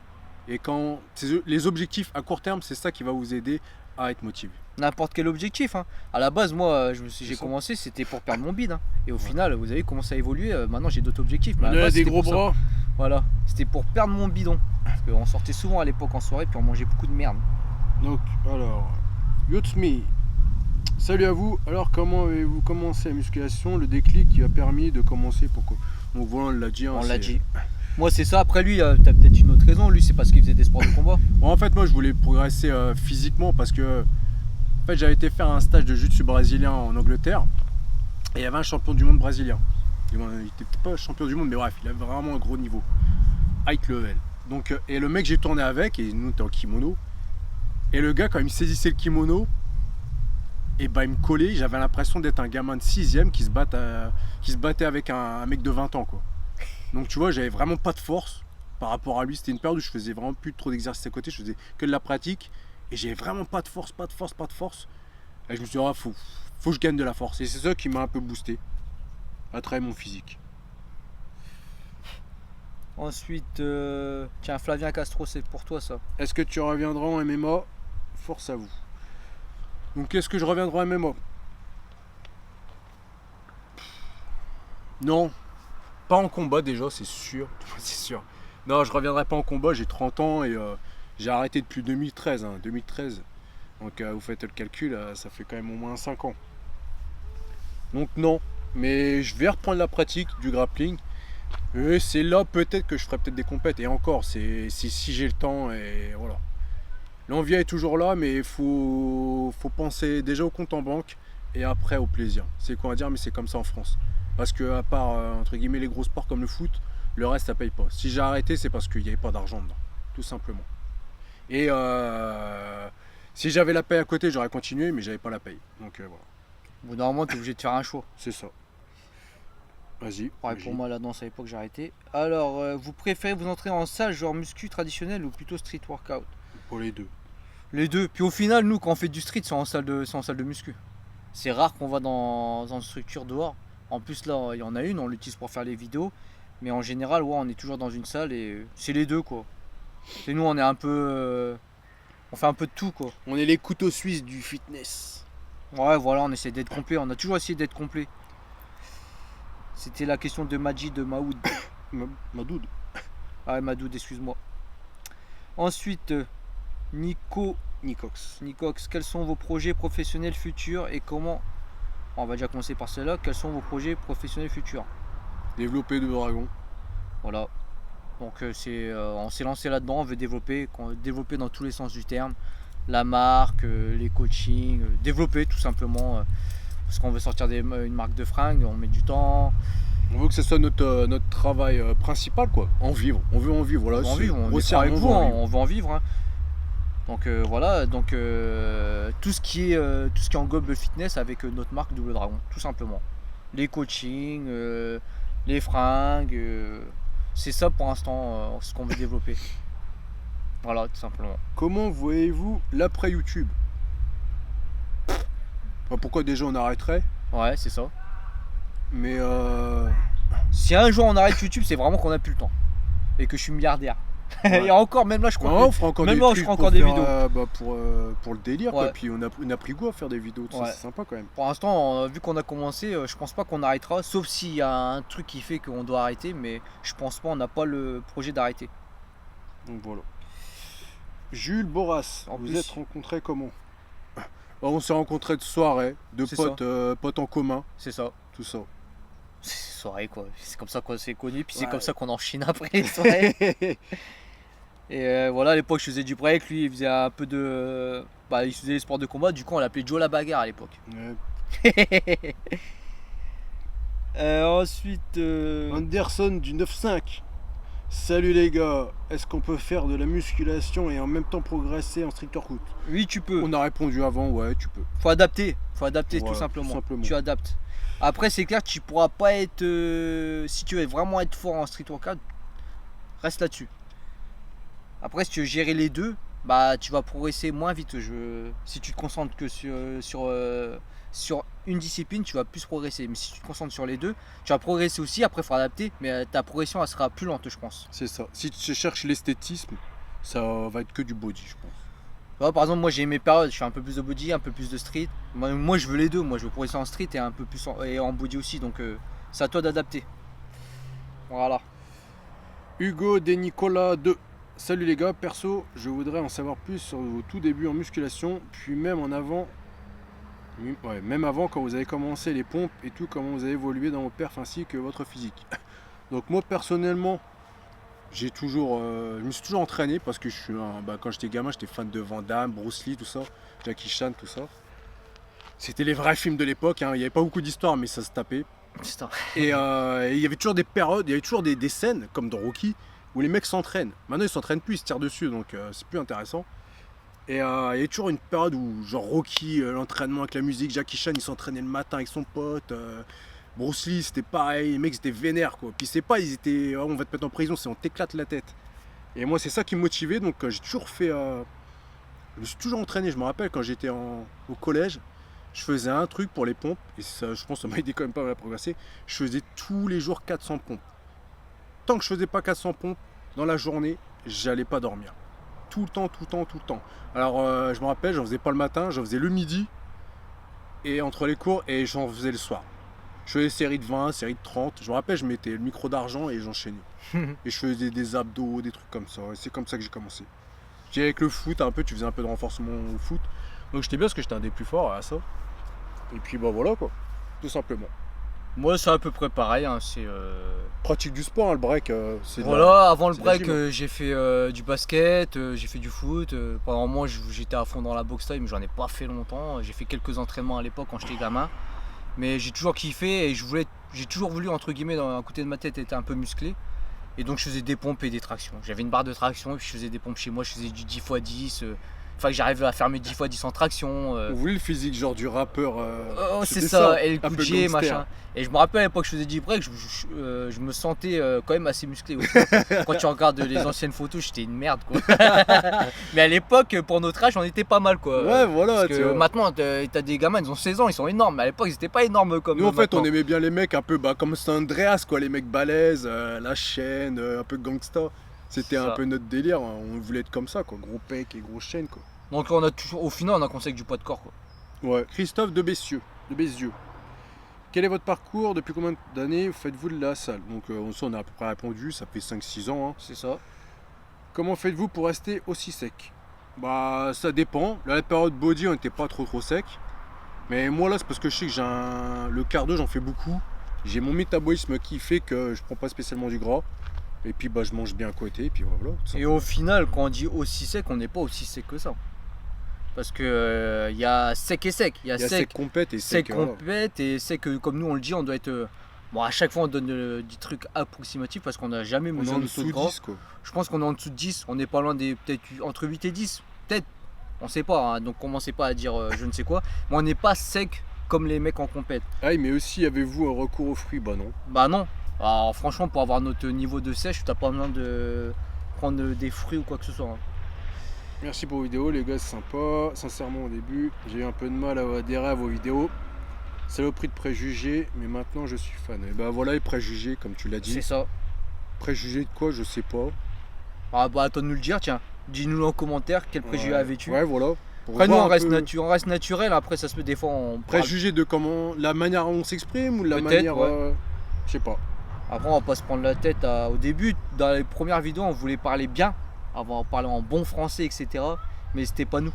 Et quand les objectifs à court terme, c'est ça qui va vous aider à être motivé. N'importe quel objectif. Hein. À la base, moi, j'ai ça. commencé, c'était pour perdre mon bide. Hein. Et au Ouais. final, vous avez commencé à évoluer. Maintenant, j'ai d'autres objectifs. Mais à On la a base, des c'était gros pour ça. bras. Voilà, c'était pour perdre mon bidon. Parce qu'on sortait souvent à l'époque en soirée, puis on mangeait beaucoup de merde. Donc, alors, Yotsmi, salut à vous. Alors, comment avez-vous commencé la musculation? Le déclic qui a permis de commencer, pourquoi? Donc voilà, on l'a dit. Hein, On l'a c'est- dit. Moi, c'est ça. Après, lui, t'as peut-être une autre raison. Lui, c'est parce qu'il faisait des sports de combat. Bon, en fait, moi, je voulais progresser physiquement parce que en fait, j'avais été faire un stage de jiu-jitsu brésilien en Angleterre et il y avait un champion du monde brésilien. Il était peut-être pas champion du monde, mais bref, il avait vraiment un gros niveau, high level. Donc, et le mec, j'ai tourné avec et nous, on était en kimono. Et le gars, quand il me saisissait le kimono, et bah, il me collait. J'avais l'impression d'être un gamin de 6ème qui se battait avec un mec de 20 ans, quoi. Donc, tu vois, j'avais vraiment pas de force par rapport à lui. C'était une période où je faisais vraiment plus trop d'exercices à côté, je faisais que de la pratique. Et j'avais vraiment pas de force. Et je me suis dit, ah, faut que je gagne de la force. Et c'est ça qui m'a un peu boosté à travailler mon physique. Ensuite, tiens, Flavien Castro, c'est pour toi ça. Est-ce que tu reviendras en MMA? Force à vous. Donc, est-ce que je reviendrai en MMA? Non, pas en combat déjà, c'est sûr. C'est sûr. Non, je reviendrai pas en combat, j'ai 30 ans et j'ai arrêté depuis 2013. 2013. Donc vous faites le calcul, ça fait quand même au moins 5 ans. Donc non, mais je vais reprendre la pratique du grappling. Et c'est là peut-être que je ferai peut-être des compètes. Et encore, c'est si j'ai le temps et voilà. L'envie est toujours là, mais il faut penser déjà au compte en banque et après au plaisir. C'est quoi à dire, mais c'est comme ça en France. Parce que à part entre guillemets les gros sports comme le foot, le reste ça paye pas. Si j'ai arrêté, c'est parce qu'il n'y avait pas d'argent dedans, tout simplement. Et si j'avais la paye à côté, j'aurais continué, mais j'avais pas la paye. Donc voilà, Au bout d'un moment, t'es obligé de faire un choix. c'est ça. Vas-y. Pareil vas-y. pour moi, la danse à l'époque, j'ai arrêté. Alors, vous préférez vous entraîner en salle, genre muscu traditionnel ou plutôt street workout? Pour les deux. Les deux. Puis au final, nous, quand on fait du street, c'est en salle de muscu. C'est rare qu'on va dans une structure dehors. En plus, là, il y en a une, on l'utilise pour faire les vidéos. Mais en général, ouais, on est toujours dans une salle et c'est les deux, quoi. Et nous, on est un peu. On fait un peu de tout, quoi. On est les couteaux suisses du fitness. Ouais, voilà, on essaie d'être complet. On a toujours essayé d'être complet. C'était la question de Majid de Maoud. Madoud. Ah ouais, Madoud, excuse-moi. Ensuite, Nicox. Nicox, quels sont vos projets professionnels futurs et comment. On va déjà commencer par cela. Quels sont vos projets professionnels futurs? Développer de dragons. Voilà. Donc on s'est lancé là-dedans, on veut développer dans tous les sens du terme. La marque, les coachings, développer tout simplement. Parce qu'on veut sortir une marque de fringues, on met du temps. On veut que ce soit notre travail principal, quoi. En vivre. On veut en vivre. Voilà, On veut en vivre, on est grossièrement, avec on vous, veut en hein, vivre. on veut en vivre. Hein. Donc voilà, donc tout ce qui englobe le fitness avec notre marque Double Dragon, tout simplement. Les coachings, les fringues, c'est ça pour l'instant ce qu'on veut développer. Voilà, tout simplement. Comment voyez-vous l'après YouTube? Enfin, pourquoi déjà on arrêterait? Ouais, c'est ça. Mais Si un jour on arrête YouTube, c'est vraiment qu'on a plus le temps et que je suis milliardaire. Ouais. Et encore, même là, je crois. non, on fera encore même des moi, je trucs ferai pour encore des faire, vidéos. pour le délire, quoi. Ouais. Puis on a pris goût à faire des vidéos, tout ça, Ouais. c'est sympa quand même. Pour l'instant, vu qu'on a commencé, je pense pas qu'on arrêtera, sauf s'il y a un truc qui fait qu'on doit arrêter, mais je pense pas, on n'a pas le projet d'arrêter. Donc voilà. Jules Boras, En vous plus- êtes rencontrés comment? On s'est rencontrés de soirée, de C'est potes, potes en commun, C'est ça. tout ça. C'est soirée quoi. C'est comme ça qu'on s'est connus, puis c'est Ouais. comme ça qu'on enchaîne après les soirées. Et voilà, à l'époque je faisais du break, lui il faisait un peu de. Bah, il faisait les sports de combat, du coup on l'appelait Joe la bagarre à l'époque. Ouais. Ensuite. Anderson du 9-5. Salut les gars, est-ce qu'on peut faire de la musculation et en même temps progresser en street workout? Oui, tu peux. On a répondu avant, ouais, tu peux. Faut adapter tout Voilà, simplement. tout simplement. Tu adaptes. Après, c'est clair que tu pourras pas être. Si tu veux vraiment être fort en street workout, reste là-dessus. Après, si tu veux gérer les deux, bah tu vas progresser moins vite. Si tu te concentres que sur une discipline, tu vas plus progresser. Mais si tu te concentres sur les deux, tu vas progresser aussi. Après, il faut adapter, mais ta progression elle sera plus lente, je pense. C'est ça. Si tu cherches l'esthétisme, ça va être que du body, je pense. Voilà, par exemple, moi j'ai mes périodes, je fais un peu plus de body, un peu plus de street. Moi, je veux les deux, moi je veux progresser en street et un peu plus en body aussi, donc c'est à toi d'adapter. Voilà. Hugo Des Nicolas 2. Salut les gars, perso, je voudrais en savoir plus sur vos tout débuts en musculation, puis même avant quand vous avez commencé les pompes et tout, comment vous avez évolué dans vos perfs ainsi que votre physique. Donc moi personnellement, je me suis toujours entraîné parce que quand j'étais gamin, j'étais fan de Van Damme, Bruce Lee, tout ça, Jackie Chan, tout ça. C'était les vrais films de l'époque, hein. Il n'y avait pas beaucoup d'histoire, mais ça se tapait. Putain. Et il y avait toujours des périodes, il y avait toujours des scènes, comme dans Rocky, où les mecs s'entraînent. Maintenant, ils s'entraînent plus, ils se tirent dessus, donc c'est plus intéressant. Et il y avait toujours une période où, genre Rocky, l'entraînement avec la musique, Jackie Chan, il s'entraînait le matin avec son pote. Bruce Lee, c'était pareil, les mecs, c'était vénère, quoi. Puis c'est pas, ils étaient, oh, on va te mettre en prison, c'est on t'éclate la tête. Et moi, c'est ça qui me motivait, donc j'ai toujours fait. Je me suis toujours entraîné, je me rappelle quand j'étais au collège. Je faisais un truc pour les pompes, et ça, je pense que ça m'a aidé quand même pas mal à progresser. Je faisais tous les jours 400 pompes. Tant que je faisais pas 400 pompes dans la journée, j'allais pas dormir. Tout le temps, tout le temps, tout le temps. Alors je me rappelle, j'en faisais pas le matin, j'en faisais le midi, et entre les cours, et j'en faisais le soir. Je faisais des séries de 20, séries de 30. Je me rappelle, je mettais le micro d'argent et j'enchaînais. Et je faisais des abdos, des trucs comme ça. Et c'est comme ça que j'ai commencé. J'étais avec le foot un peu, tu faisais un peu de renforcement au foot. Donc j'étais bien parce que j'étais un des plus forts à ça. Et puis bah voilà quoi, tout simplement. Moi, c'est à peu près pareil. Hein, Pratique du sport, hein, le break, c'est de voilà, avant le c'est de la break, gym, hein. j'ai fait du basket, j'ai fait du foot. Pendant un moment, j'étais à fond dans la boxe time, mais j'en ai pas fait longtemps. J'ai fait quelques entraînements à l'époque quand j'étais gamin. Mais j'ai toujours kiffé et j'ai toujours voulu, entre guillemets, dans un côté de ma tête, être un peu musclé. Et donc, je faisais des pompes et des tractions. J'avais une barre de traction et puis je faisais des pompes chez moi. Je faisais du 10x10. Enfin, que j'arrivais à faire mes 10x10 en traction. On voulait le physique genre du rappeur. Oh, c'est c'était ça, et le un coup peu de jet, gangster. machin. Et je me rappelle à l'époque, je faisais du break, je me sentais quand même assez musclé. Aussi. Quand tu regardes les anciennes photos, j'étais une merde quoi. Mais à l'époque, pour notre âge, on était pas mal quoi. Ouais, voilà, Parce tu que vois. maintenant, t'as des gamins, ils ont 16 ans, ils sont énormes. Mais à l'époque, ils étaient pas énormes comme Nous en fait maintenant. on aimait bien les mecs un peu comme San Andreas quoi, les mecs balèzes, la chaîne, un peu gangsta. C'était un Ça. peu notre délire, hein. On voulait être comme ça quoi, gros pec et gros chaîne quoi. Donc on a toujours, au final, on a conseillé du poids de corps quoi. Ouais. Christophe de Bézieux. Quel est votre parcours? Depuis combien d'années faites-vous de la salle? Donc on a à peu près répondu, ça fait 5-6 ans. Hein. C'est ça. Comment faites-vous pour rester aussi sec? Bah ça dépend. Là, la période body on n'était pas trop sec. Mais moi là c'est parce que je sais que le cardio j'en fais beaucoup. J'ai mon métabolisme qui fait que je prends pas spécialement du gras. Et puis bah je mange bien à côté et puis voilà. tout Et simplement. au final, quand on dit aussi sec, on n'est pas aussi sec que ça. Parce que il y a sec et sec. Il y a Il y a sec sec compète et sec sec. Voilà. complète et sec comme nous on le dit, on doit être Bon, à chaque fois, on donne des trucs approximatifs parce qu'on n'a jamais On est mesuré en notre taux de dessous gras. 10 quoi. Je pense qu'on est en dessous de 10. On n'est pas loin des peut-être entre 8 et 10. Peut-être. On sait pas. Hein, donc, commencez pas à dire je ne sais quoi. Mais on n'est pas sec comme les mecs en compète. Ah, mais aussi, avez-vous un recours aux fruits? Bah non. Bah non. Alors, franchement, pour avoir notre niveau de sèche, t'as pas besoin de prendre des fruits ou quoi que ce soit. Hein. Merci pour vos vidéos, les gars, c'est sympa. Sincèrement, au début, j'ai eu un peu de mal à adhérer à vos vidéos. Saloperie de préjugés, mais maintenant je suis fan. Et bah voilà, les préjugés, comme tu l'as dit. C'est ça. Préjugés de quoi? Je sais pas. Ah bah, à toi de nous le dire, tiens. Dis-nous en commentaire quel préjugé avais-tu. Ouais, voilà. Pour Après, nous, voir on un reste, peu- on reste naturel. Après, ça se peut des fois. On parle- Préjugés de comment? La manière dont on s'exprime ou la Peut-être, manière. ouais. Je sais pas. Après, on va pas se prendre la tête. Au début, dans les premières vidéos, on voulait parler bien. On parlait en bon français, etc. Mais c'était pas nous.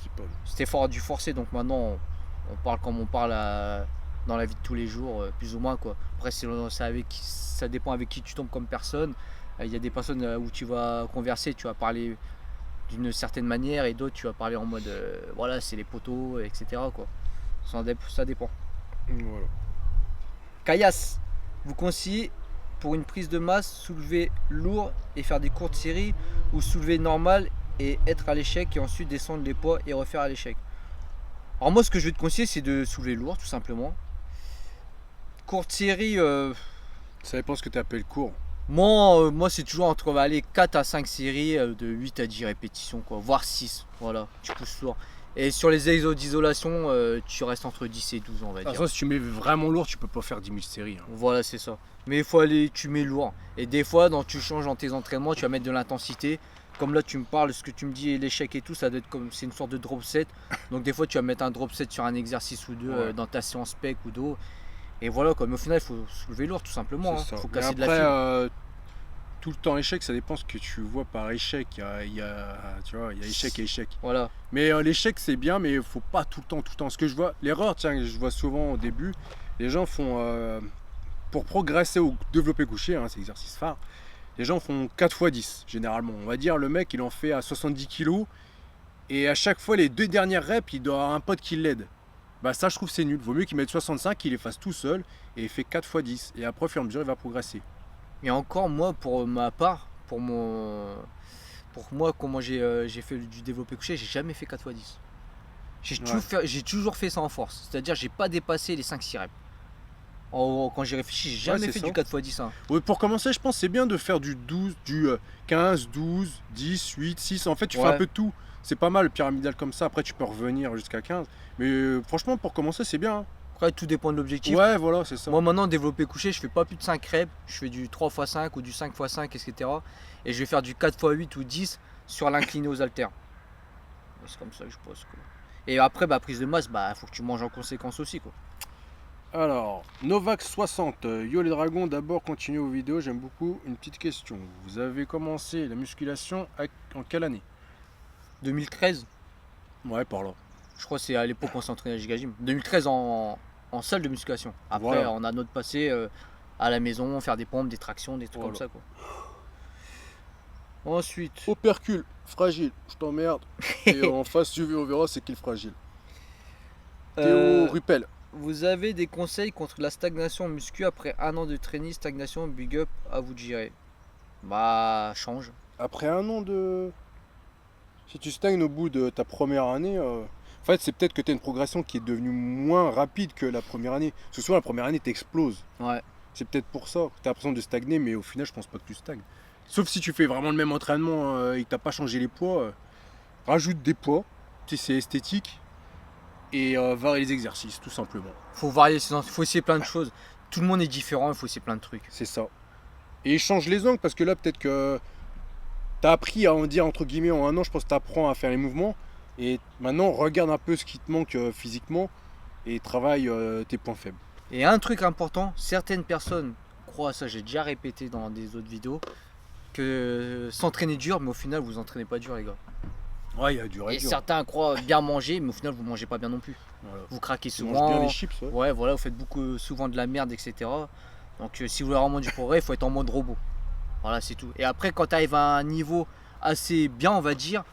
C'est pas. C'était fort du forcé. Donc maintenant, on parle comme on parle dans la vie de tous les jours, plus ou moins. Quoi. Après, ça dépend avec qui tu tombes comme personne. Il y a des personnes où tu vas converser, tu vas parler d'une certaine manière, et d'autres, tu vas parler en mode voilà, c'est les poteaux, etc. Quoi. Ça dépend. Voilà. Caillasse, vous conseillez pour une prise de masse, soulever lourd et faire des courtes séries, ou soulever normal et être à l'échec et ensuite descendre les poids et refaire à l'échec? Alors moi, ce que je vais te conseiller, c'est de soulever lourd, tout simplement. Courte série, Ça dépend ce que tu appelles court. moi c'est toujours entre 4 à 5 séries de 8 à 10 répétitions, quoi, voire 6. Voilà, tu pousses lourd. Et sur les exos d'isolation, tu restes entre 10 et 12, on va De toute dire. façon, si tu mets vraiment lourd, tu peux pas faire 10 000 séries. Hein. Voilà, c'est ça. Mais il faut tu mets lourd. Et des fois, tu changes dans tes entraînements, tu vas mettre de l'intensité. Comme là, tu me parles, ce que tu me dis, l'échec et tout, ça doit être comme, c'est une sorte de drop set. Donc des fois, tu vas mettre un drop set sur un exercice ou deux Ouais. dans ta séance pec ou dos. Et voilà, quoi. Mais au final, il faut soulever lourd, tout simplement. C'est Il ça. faut Mais casser de la après, fibre. tout le temps échec, ça dépend ce que tu vois par échec. Tu vois, il y a échec et échec. Voilà. Mais l'échec c'est bien, mais il faut pas tout le temps. Ce que je vois, l'erreur, tiens, je vois souvent au début, les gens font, pour progresser ou développer couché, hein, c'est l'exercice phare, les gens font 4 x 10 généralement. On va dire le mec il en fait à 70 kg et à chaque fois les 2 dernières reps il doit avoir un pote qui l'aide. Bah ça je trouve c'est nul, vaut mieux qu'il mette 65, qu'il les fasse tout seul et il fait 4 x 10 et après au fur et à mesure il va progresser. Et encore, moi, pour ma part, pour moi, comment j'ai fait du développé couché, j'ai jamais fait 4 x 10. J'ai toujours fait ça en force. C'est-à-dire, j'ai pas dépassé les 5-6 reps. Quand j'y réfléchis, j'ai jamais c'est fait ça. du 4 x 10. Hein. Ouais, pour commencer, je pense que c'est bien de faire du 12, du 15, 12, 10, 8, 6. En fait, tu fais un Ouais. peu de tout. C'est pas mal, pyramidal comme ça. Après, tu peux revenir jusqu'à 15. Mais franchement, pour commencer, c'est bien. Hein. Après, tout dépend de l'objectif. Ouais, voilà, c'est ça. Moi, maintenant, développé couché, je fais pas plus de 5 reps. Je fais du 3 x 5 ou du 5 x 5, etc. Et je vais faire du 4 x 8 ou 10 sur l'incliné aux haltères. C'est comme ça que je pose. Quoi. Et après, prise de masse, faut que tu manges en conséquence aussi. Quoi. Alors, Novax60. Yo les dragons, d'abord, continuez vos vidéos. J'aime beaucoup. Une petite question. Vous avez commencé la musculation en quelle année? 2013, Ouais, par là. je crois que c'est à l'époque qu'on s'entraînait à Gigagym. 2013 en salle de musculation. Après, Voilà. on a notre passé à la maison, faire des pompes, des tractions, des trucs Voilà. comme ça. Quoi. Ensuite, Opercule, fragile. Je t'emmerde. Et en face, on verra c'est qui le fragile. Théo euh, Ruppel. vous avez des conseils contre la stagnation muscu après un an de training, stagnation, big up, à vous de gérer. Change. Après un an de... Si tu stagnes au bout de ta première année, en fait c'est peut-être que tu as une progression qui est devenue moins rapide que la première année. Parce que souvent la première année t'exploses. Ouais. C'est peut-être pour ça. Tu as l'impression de stagner, mais au final je pense pas que tu stagnes. Sauf si tu fais vraiment le même entraînement et que tu n'as pas changé les poids. Rajoute des poids, tu sais, c'est esthétique. Et varie les exercices, tout simplement. Faut varier, faut essayer plein de choses. Tout le monde est différent, il faut essayer plein de trucs. C'est ça. Et change les angles parce que là peut-être que tu as appris à en dire entre guillemets en un an, je pense que tu apprends à faire les mouvements. Et maintenant regarde un peu ce qui te manque physiquement et travaille tes points faibles. Et un truc important, certaines personnes croient, ça j'ai déjà répété dans des autres vidéos, que s'entraîner dur, mais au final vous entraînez pas dur les gars. Ouais, il y a du Et réduire. certains croient bien manger, mais au final vous mangez pas bien non plus. Voilà. Vous craquez Tu manges souvent. bien les chips, ouais. Ouais, voilà, vous faites souvent de la merde, etc. Donc si vous voulez vraiment du progrès, il faut être en mode robot. Voilà, c'est tout. Et après, quand tu arrives à un niveau assez bien, on va dire,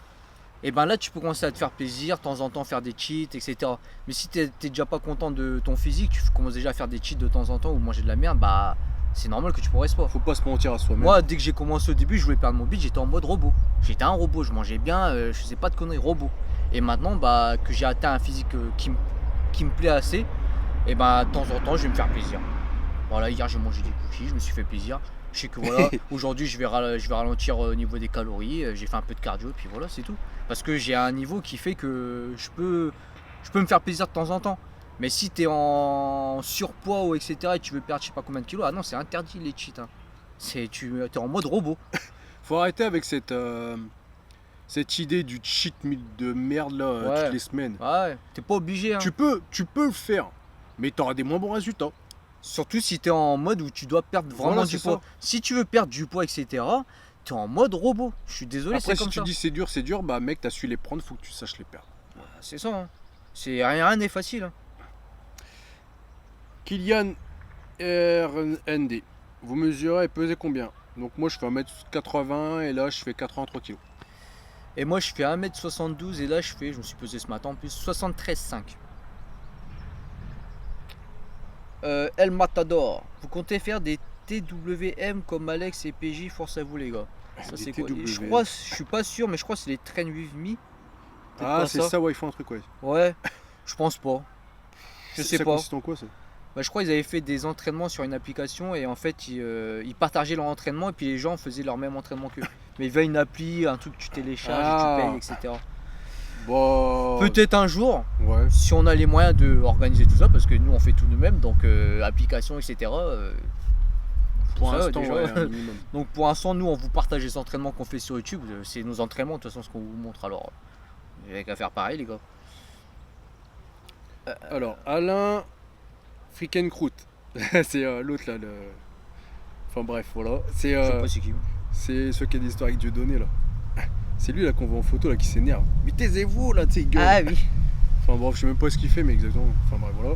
et ben là tu peux commencer à te faire plaisir, de temps en temps faire des cheats, etc. Mais si t'es déjà pas content de ton physique, tu commences déjà à faire des cheats de temps en temps ou manger de la merde, bah c'est normal que tu progresses pas. Faut pas se mentir à soi-même. Moi, dès que j'ai commencé au début, je voulais perdre mon bide, j'étais en mode robot. J'étais un robot, je mangeais bien, je faisais pas de conneries, robot. Et maintenant, bah, que j'ai atteint un physique qui me plaît assez, et bah, de temps en temps, je vais me faire plaisir. Voilà, hier j'ai mangé des cookies, je me suis fait plaisir. Je sais que voilà, aujourd'hui je vais ralentir au niveau des calories, j'ai fait un peu de cardio, et puis voilà, c'est tout. Parce que j'ai un niveau qui fait que je peux me faire plaisir de temps en temps. Mais si t'es en surpoids ou etc. et tu veux perdre je sais pas combien de kilos, ah non, c'est interdit les cheats. Hein. T'es en mode robot. Faut arrêter avec cette idée du cheat meal de merde là Ouais. toutes les semaines. Ouais, t'es pas obligé. Hein. Tu peux le faire, mais t'auras des moins bons résultats. Surtout si t'es en mode où tu dois perdre vraiment Voilà, du c'est poids. ça. Si tu veux perdre du poids, etc., t'es en mode robot. Je suis désolé, Après, c'est si comme tu ça. dis c'est dur, bah mec, t'as su les prendre, faut que tu saches les perdre. C'est ça. Hein. Rien n'est facile. Hein. Kylian RND, vous mesurez et pesez combien? Donc moi je fais 1m80 et là je fais 83 kg. Et moi, je fais 1m72 et là, je me suis pesé ce matin en plus, 73,5. El Matador, vous comptez faire des TWM comme Alex et PJ, force à vous les gars. Ça Des c'est quoi? TWM. Je suis pas sûr, mais je crois que c'est les Train With Me. Peut-être Ah pas c'est ça, ouais, ils font un truc, ouais. Ouais, je pense pas. Je sais Ça pas. consiste en quoi ça? Bah, je crois qu'ils avaient fait des entraînements sur une application et en fait ils partageaient leur entraînement et puis les gens faisaient leur même entraînement qu'eux. Mais il y a une appli, un truc que tu télécharges, Ah. et tu payes, etc. Bon. Peut-être un jour, Ouais. si on a les moyens de organiser tout ça, parce que nous on fait tout nous-mêmes, donc application, etc. Pour ça, l'instant, déjà. ouais, un minimum. Donc pour l'instant, nous on vous partage les entraînements qu'on fait sur YouTube, c'est nos entraînements de toute façon ce qu'on vous montre, alors il n'y a qu'à faire pareil les gars. Alors, Alain Frickenkrout. C'est l'autre là, Enfin bref, voilà. C'est Je sais pas c'est qui. c'est ceux qui a des histoires avec Dieudonné là. C'est lui là qu'on voit en photo là qui s'énerve. Mais taisez-vous là, tu sais, gueule. Ah oui. Enfin bref, je sais même pas ce qu'il fait, mais exactement. Enfin bref, voilà.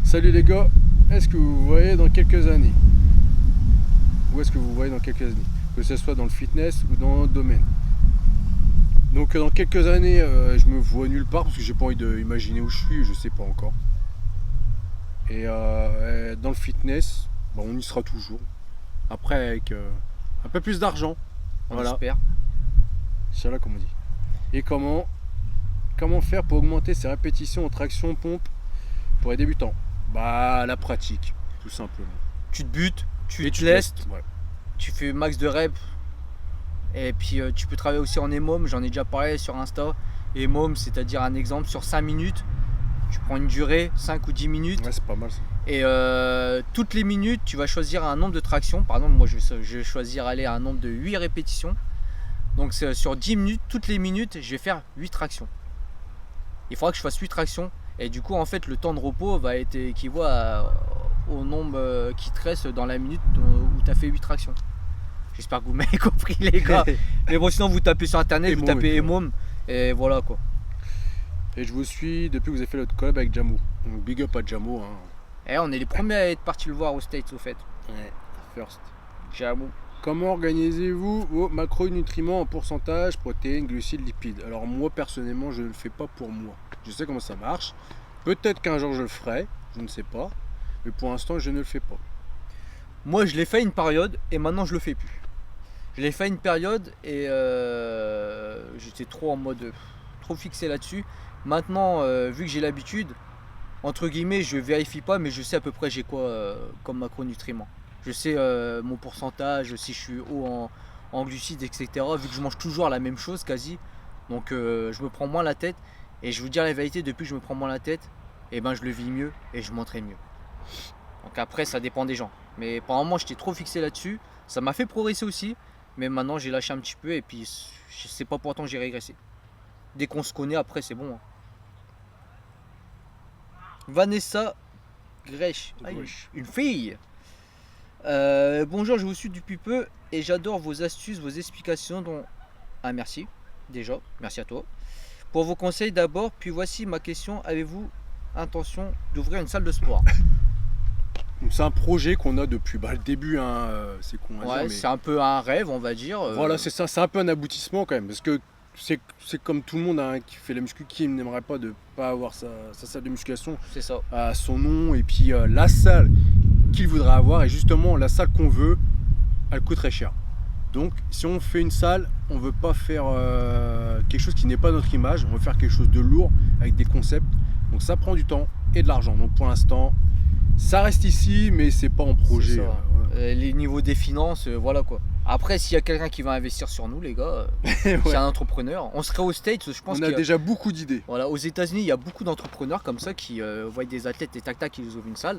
Salut les gars, est-ce que vous voyez dans quelques années? Où est-ce que vous voyez dans quelques années? Que ce soit dans le fitness ou dans le domaine. Donc dans quelques années, je me vois nulle part parce que j'ai pas envie d'imaginer où je suis, je sais pas encore. Et dans le fitness, bah, on y sera toujours. Après avec un peu plus d'argent. On Voilà. espère. C'est là comme on dit. Et comment faire pour augmenter ses répétitions en traction pompe pour les débutants? Bah la pratique, tout simplement. Tu te butes, tu Et te tu laisses, testes, ouais. tu fais max de reps. Et puis tu peux travailler aussi en EMOM, j'en ai déjà parlé sur Insta. EMOM, c'est-à-dire un exemple sur 5 minutes. Tu prends une durée, 5 ou 10 minutes. Ouais, c'est pas mal ça. Et toutes les minutes, tu vas choisir un nombre de tractions. Par exemple, moi je vais choisir aller à un nombre de 8 répétitions. Donc sur 10 minutes, toutes les minutes, je vais faire 8 tractions. Il faudra que je fasse 8 tractions. Et du coup, en fait, le temps de repos va être équivaut au nombre qui te reste dans la minute où tu as fait 8 tractions. J'espère que vous m'avez compris les gars. Mais bon, sinon vous tapez sur internet, vous EMOM, tapez et puis EMOM et voilà quoi. Et je vous suis depuis que vous avez fait votre collab avec Jamo. Donc big up à Jamo. Hein. Et on est les premiers à être partis le voir aux States au fait. Ouais, first. J'avoue. Comment organisez-vous vos macronutriments en pourcentage, protéines, glucides, lipides? Alors moi personnellement je ne le fais pas pour moi. Je sais comment ça marche. Peut-être qu'un jour je le ferai, je ne sais pas. Mais pour l'instant je ne le fais pas. Moi je l'ai fait une période et maintenant je le fais plus. Je l'ai fait une période et j'étais trop en mode trop fixé là-dessus. Maintenant vu que j'ai l'habitude, entre guillemets je vérifie pas mais je sais à peu près j'ai quoi comme macronutriments. Je sais mon pourcentage, si je suis haut en glucides, etc. Vu que je mange toujours la même chose quasi. Donc je me prends moins la tête. Et je vous dire la vérité, depuis que je me prends moins la tête, et ben je le vis mieux et je m'entraîne mieux. Donc après ça dépend des gens. Mais pendant un moment j'étais trop fixé là-dessus. Ça m'a fait progresser aussi. Mais maintenant j'ai lâché un petit peu et puis je sais pas pour autant que j'ai régressé. Dès qu'on se connaît après c'est bon. Hein. Vanessa Grèche. Ah, une fille. Bonjour, je vous suis depuis peu et j'adore vos astuces, vos explications dont... Ah merci, déjà, merci à toi. Pour vos conseils d'abord, puis voici ma question, avez-vous intention d'ouvrir une salle de sport? C'est un projet qu'on a depuis le début, hein, c'est con à dire, Ouais, mais c'est un peu un rêve on va dire. voilà, c'est ça, c'est un peu un aboutissement quand même, parce que c'est comme tout le monde hein, qui fait la muscu, qui n'aimerait pas de pas avoir sa salle de musculation C'est ça. à son nom et puis la salle qu'il voudrait avoir. Et justement, la salle qu'on veut, elle coûte très cher. Donc, si on fait une salle, on veut pas faire quelque chose qui n'est pas notre image. On veut faire quelque chose de lourd avec des concepts. Donc, ça prend du temps et de l'argent. Donc, pour l'instant, ça reste ici, mais c'est pas en projet. C'est ça. Voilà. Les niveaux des finances, voilà quoi. Après, s'il y a quelqu'un qui va investir sur nous, les gars, Ouais. c'est un entrepreneur. On serait aux States, je pense On a qu'il y a- déjà beaucoup d'idées. Voilà, aux États-Unis, il y a beaucoup d'entrepreneurs comme ça qui voient des athlètes et tac-tac, ils ouvrent une salle.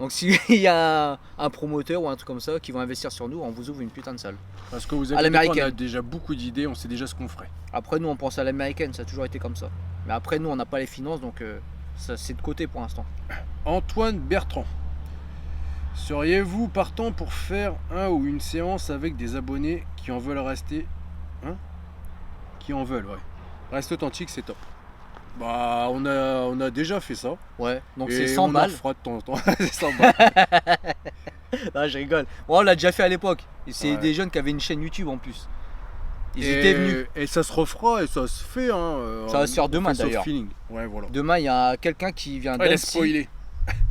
Donc, s'il y a un promoteur ou un truc comme ça qui va investir sur nous, on vous ouvre une putain de salle. Parce que vous À avez on l'américaine. a déjà beaucoup d'idées, on sait déjà ce qu'on ferait. Après, nous, on pense à l'américaine, ça a toujours été comme ça. Mais après, nous, on n'a pas les finances, donc ça, c'est de côté pour l'instant. Antoine Bertrand. Seriez-vous partant pour faire un ou une séance avec des abonnés qui en veulent rester Qui en veulent, ouais. Reste authentique, c'est top. Bah, on a déjà fait ça. Ouais, donc Et c'est 100 on en balles. refera de temps en temps. C'est 100 balles. Ah, je rigole. Bon, on l'a déjà fait à l'époque. Et c'est Ouais. des jeunes qui avaient une chaîne YouTube en plus. Ils étaient venus. Et ça se refera et ça se fait. Hein, Ça va se faire on demain, fait ça au d'ailleurs. feeling. Ouais, voilà. Demain, il y a quelqu'un qui vient Ouais, laisse d'Annecy. spoiler.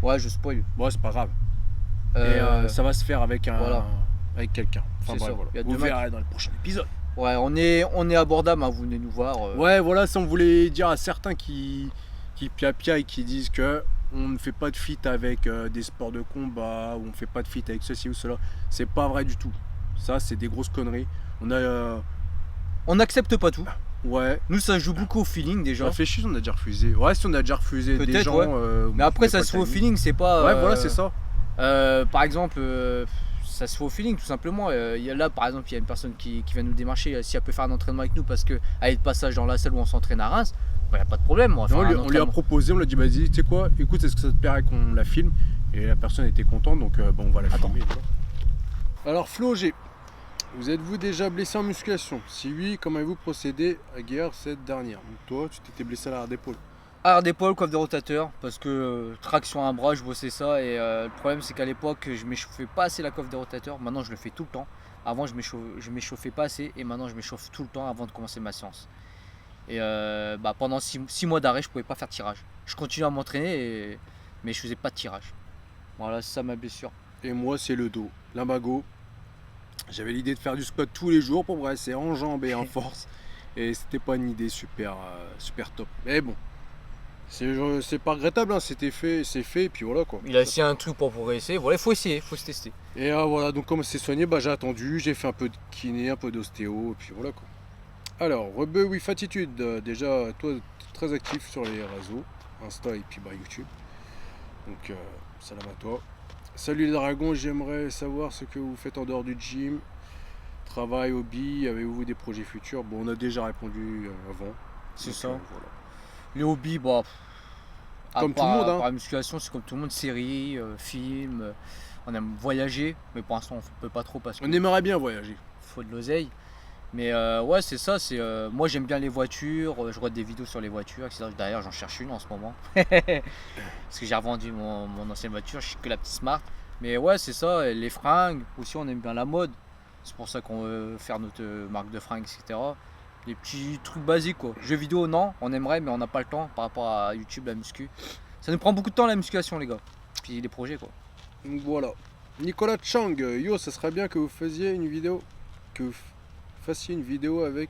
Ouais, je spoil. Bon, c'est pas grave. Euh, Et ça va se faire avec voilà. avec quelqu'un. Enfin, C'est bref, ça. voilà. Il y a Vous deux mecs. verrez dans le prochain épisode. Ouais, on est abordable, hein, vous venez nous voir. Ouais, voilà, ça on voulait dire à certains qui pia et qui disent que on ne fait pas de fit avec des sports de combat ou on fait pas de fit avec ceci ou cela. C'est pas vrai du tout. Ça, c'est des grosses conneries. On a On n'accepte pas tout. ouais, Nous, ça joue beaucoup au feeling déjà. ça fait chier, on a déjà refusé. Ouais, si on a déjà refusé des Peut-être, gens. ouais. Mais après, on ça fait se pas fait au le timing. feeling, c'est pas. Ouais, voilà, c'est ça. Par exemple, ça se fait au feeling tout simplement. Là, par exemple, il y a une personne qui vient nous démarcher si elle peut faire un entraînement avec nous parce qu'elle est de passage dans la salle où on s'entraîne à Reims. Il n'y a pas de problème. On va Non, faire un on lui a entraînement. proposé, on lui a dit, vas-y, tu sais quoi, écoute, est-ce que ça te plairait qu'on la filme? Et la personne était contente, donc bon, on va la Attends. filmer. Voilà. Alors, Flo G, vous êtes-vous déjà blessé en musculation? Si oui, comment avez-vous procédé à guérir cette dernière? Donc, toi, tu t'étais blessé à l'arrière d'épaule. Arrière d'épaule, coiffe de rotateur, parce que traction à un bras, je bossais ça. Et le problème, c'est qu'à l'époque, je m'échauffais pas assez la coiffe de rotateur. Maintenant, je le fais tout le temps. Avant, je m'échauffais pas assez. Et maintenant, je m'échauffe tout le temps avant de commencer ma séance. Et pendant 6 mois d'arrêt, je pouvais pas faire de tirage. Je continuais à m'entraîner, mais je faisais pas de tirage. Voilà, c'est ça ma blessure. Et moi, c'est le dos, lumbago. J'avais l'idée de faire du squat tous les jours pour progresser en jambes et en force. Et c'était pas une idée super top. Mais bon, c'est pas regrettable, hein, c'était fait, c'est fait, et puis voilà quoi. Il a essayé un truc pour progresser. Voilà, il faut essayer, il faut se tester. Et voilà, donc comme c'est soigné, j'ai attendu, j'ai fait un peu de kiné, un peu d'ostéo, et puis voilà quoi. Alors, Rebeu with Attitude, déjà toi très actif sur les réseaux, Insta et puis YouTube. Donc salam à toi. Salut les dragons, j'aimerais savoir ce que vous faites en dehors du gym. Travail, hobby, avez-vous des projets futurs? Bon, on a déjà répondu avant. C'est Donc, ça. voilà. Les hobbies, bah. Comme tout le monde, hein. Par la musculation, c'est comme tout le monde, séries, films. On aime voyager, mais pour l'instant, on peut pas trop parce On qu'il aimerait bien voyager. faut de l'oseille. Mais ouais, c'est ça. Moi, j'aime bien les voitures. Je regarde des vidéos sur les voitures, etc. D'ailleurs, j'en cherche une en ce moment. Parce que j'ai revendu mon ancienne voiture, je suis que la petite Smart. Mais ouais, c'est ça. Et les fringues, aussi, on aime bien la mode. C'est pour ça qu'on veut faire notre marque de fringues, etc. Les petits trucs basiques, quoi. Jeux vidéo, non, on aimerait, mais on n'a pas le temps par rapport à YouTube, la muscu. Ça nous prend beaucoup de temps, la musculation, les gars. Puis les projets, quoi. Donc voilà. Nicolas Chang, yo, ça serait bien que vous fassiez une vidéo, avec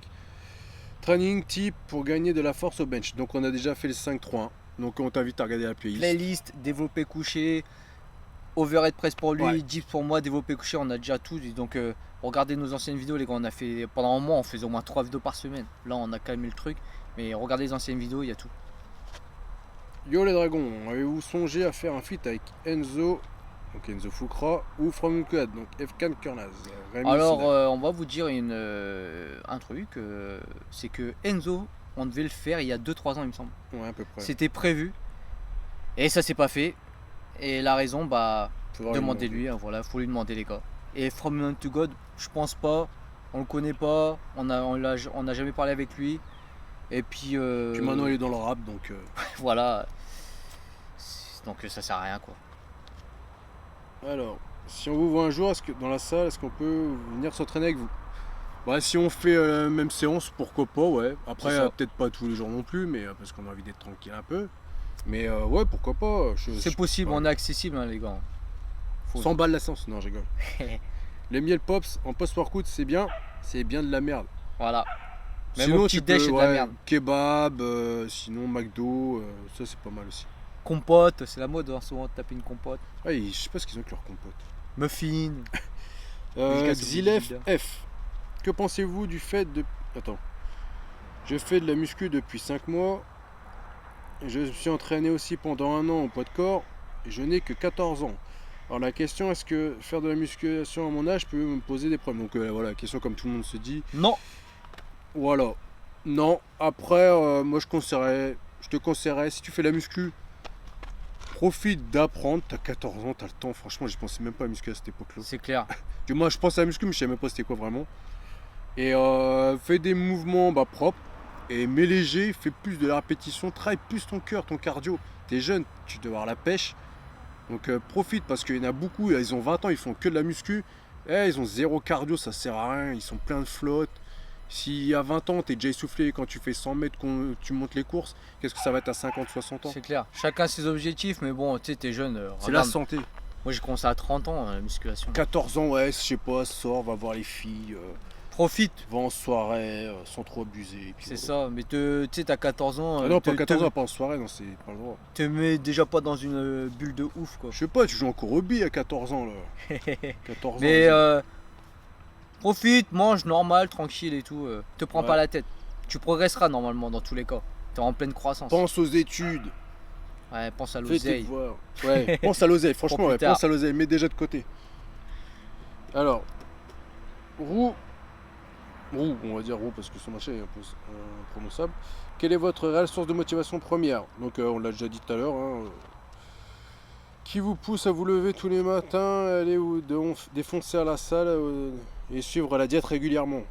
training type pour gagner de la force au bench. Donc on a déjà fait les 5-3-1. Donc on t'invite à regarder la playlist. Playlist, développé couché, overhead press pour lui, Ouais. dips pour moi, développé couché, on a déjà tout. Donc regardez nos anciennes vidéos, les gars. On a fait pendant un mois, on faisait au moins 3 vidéos par semaine. Là, on a calmé le truc. Mais regardez les anciennes vidéos, il y a tout. Yo les dragons, avez-vous songé à faire un feat avec Enzo, donc Enzo Fukra, ou From Ukad, donc Efkan Kurnaz? Rémi Alors, Sina. on va vous dire un truc. C'est que Enzo, on devait le faire il y a 2-3 ans, il me semble. Ouais, à peu près. C'était prévu. Et ça s'est pas fait. Et la raison, bah, Faudra lui demandez-lui. Hein, voilà, faut lui demander, les gars. Et From None to God, je pense pas. On le connaît pas. On a jamais parlé avec lui. Et puis, Puis maintenant il est dans le rap, donc voilà. Donc ça sert à rien, quoi. alors, si on vous voit un jour dans la salle, est-ce qu'on peut venir s'entraîner avec vous? Bah, si on fait la même séance, pourquoi pas, ouais. Après, C'est ça. peut-être pas tous les jours non plus, mais parce qu'on a envie d'être tranquille un peu. Mais ouais, pourquoi pas. C'est possible, ouais. on est accessible, hein, les gars. Faut- 100 balles la séance, non, je rigole. Les miel pops en post-workout, c'est bien de la merde. Voilà. Même Sinon, au petit tu peux, déj, c'est de la ouais, merde. kebab, sinon McDo, ça c'est pas mal aussi. Compote, c'est la mode, hein, souvent de taper une compote. Ouais, je sais pas ce qu'ils ont avec leur compote. Muffin. Dédicace au Xilef bodybuilder. F. Que pensez-vous du fait de. Attends. Je fais de la muscu depuis 5 mois. Je me suis entraîné aussi pendant un an au poids de corps. Et je n'ai que 14 ans. Alors la question, est-ce que faire de la musculation à mon âge peut me poser des problèmes? Donc voilà, la question comme tout le monde se dit. Non. Voilà. Non. Après, moi je te conseillerais, si tu fais la muscu, profite d'apprendre. T'as 14 ans, t'as le temps. Franchement, j'y pensais même pas à la muscu à cette époque-là. C'est clair. Moi je pense à la muscu, mais je savais même pas c'était quoi vraiment. Et fais des mouvements propres. Et mets léger, fais plus de la répétition, travaille plus ton cœur, ton cardio. T'es jeune, tu dois avoir la pêche. Donc profite parce qu'il y en a beaucoup, ils ont 20 ans, ils font que de la muscu. Ils ont zéro cardio, ça sert à rien, ils sont pleins de flotte. Si à 20 ans, t'es déjà essoufflé quand tu fais 100 mètres, quand tu montes les courses, qu'est-ce que ça va être à 50, 60 ans? C'est clair. Chacun ses objectifs, mais bon, tu sais, t'es jeune. C'est la Regarde, santé. moi j'ai commencé à 30 ans, la musculation. 14 ans, ouais, je sais pas, sors, va voir les filles, Profite, va en soirée, sans trop abuser. Et puis c'est voilà. ça. Mais tu sais, t'as 14 ans. Ah non, pas 14 ans, pas en soirée, non, c'est pas le droit. Te mets déjà pas dans une bulle de ouf, quoi. Je sais pas, tu joues encore au rugby à 14 ans là. 14 ans. Mais vas-y. profite, mange normal, tranquille et tout. Te prends Ouais. pas la tête. Tu progresseras normalement dans tous les cas. T'es en pleine croissance. Pense aux études, Ouais, pense à fais tes l'oseille. devoirs. Ouais, pense à l'oseille, franchement, Pour plus ouais, tard. pense à l'oseille, mets déjà de côté. Alors, roux, on va dire roux parce que son machin est un peu imprononçable. Quelle est votre réelle source de motivation première? Donc, on l'a déjà dit tout à l'heure. Qui vous pousse à vous lever tous les matins, aller défoncer à la salle et suivre la diète régulièrement?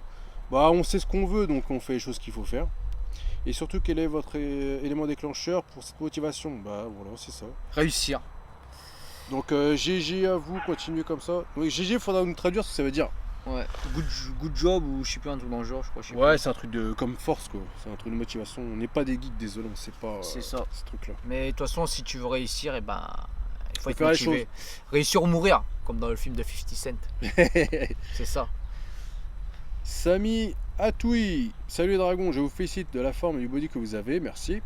Bah, on sait ce qu'on veut, donc on fait les choses qu'il faut faire. Et surtout, quel est votre élément déclencheur pour cette motivation? Bah voilà, c'est ça. Réussir. Donc GG à vous, continuez comme ça. Donc GG, il faudra nous traduire ce que ça veut dire. Ouais. Good job ou je sais plus, un truc dans le genre, je crois. je sais Ouais, plus. c'est un truc de comme force quoi. C'est un truc de motivation. On n'est pas des geeks, désolé, on sait pas C'est ça. ce truc-là. Mais de toute façon, si tu veux réussir, il faut être faire les motivé. Réussir ou mourir, comme dans le film de 50 Cent. C'est ça. Samy Atoui, salut les dragons, je vous félicite de la forme et du body que vous avez, merci.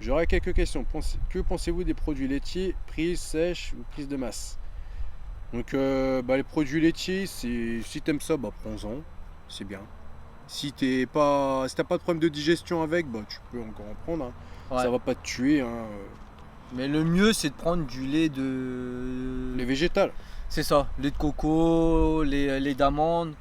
J'aurais quelques questions. Que pensez-vous des produits laitiers, prise sèche ou prise de masse? Donc les produits laitiers, si t'aimes ça, prends-en, c'est bien. Si t'as pas de problème de digestion avec, tu peux encore en prendre. Hein. Ouais. Ça va pas te tuer. Hein. Mais le mieux, c'est de prendre du lait de. Les végétales. C'est ça, lait de coco, lait d'amande.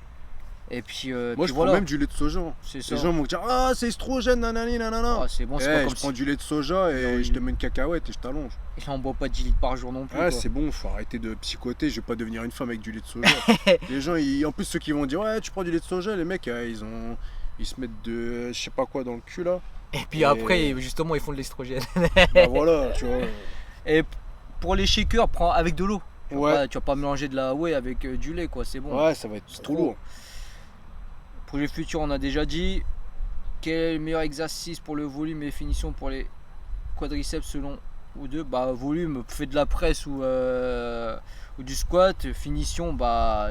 Et puis, Moi puis je voilà. prends même du lait de soja. C'est ça. Les gens vont dire ah c'est estrogène nanani nanana. Ah, c'est bon, c'est Eh, pas je comme prends si. du lait de soja et Non, je te mets une cacahuète et je t'allonge. Et on boit pas 10 litres par jour non plus. Ah quoi. c'est bon, faut arrêter de psychoter, je vais pas devenir une femme avec du lait de soja. Les gens, en plus ceux qui vont dire ouais tu prends du lait de soja, les mecs ils se mettent de je sais pas quoi dans le cul là. Et puis après, justement, ils font de l'estrogène. Bah voilà, tu vois. Et pour les shakers, prends avec de l'eau. Ouais. Tu vas pas mélanger de la whey avec du lait, quoi. C'est bon. Ouais, ça va être C'est trop trop. lourd. Pour les futurs, on a déjà dit. Quel est le meilleur exercice pour le volume et définition pour les quadriceps selon ou deux? Volume, fais de la presse ou du squat. Finition,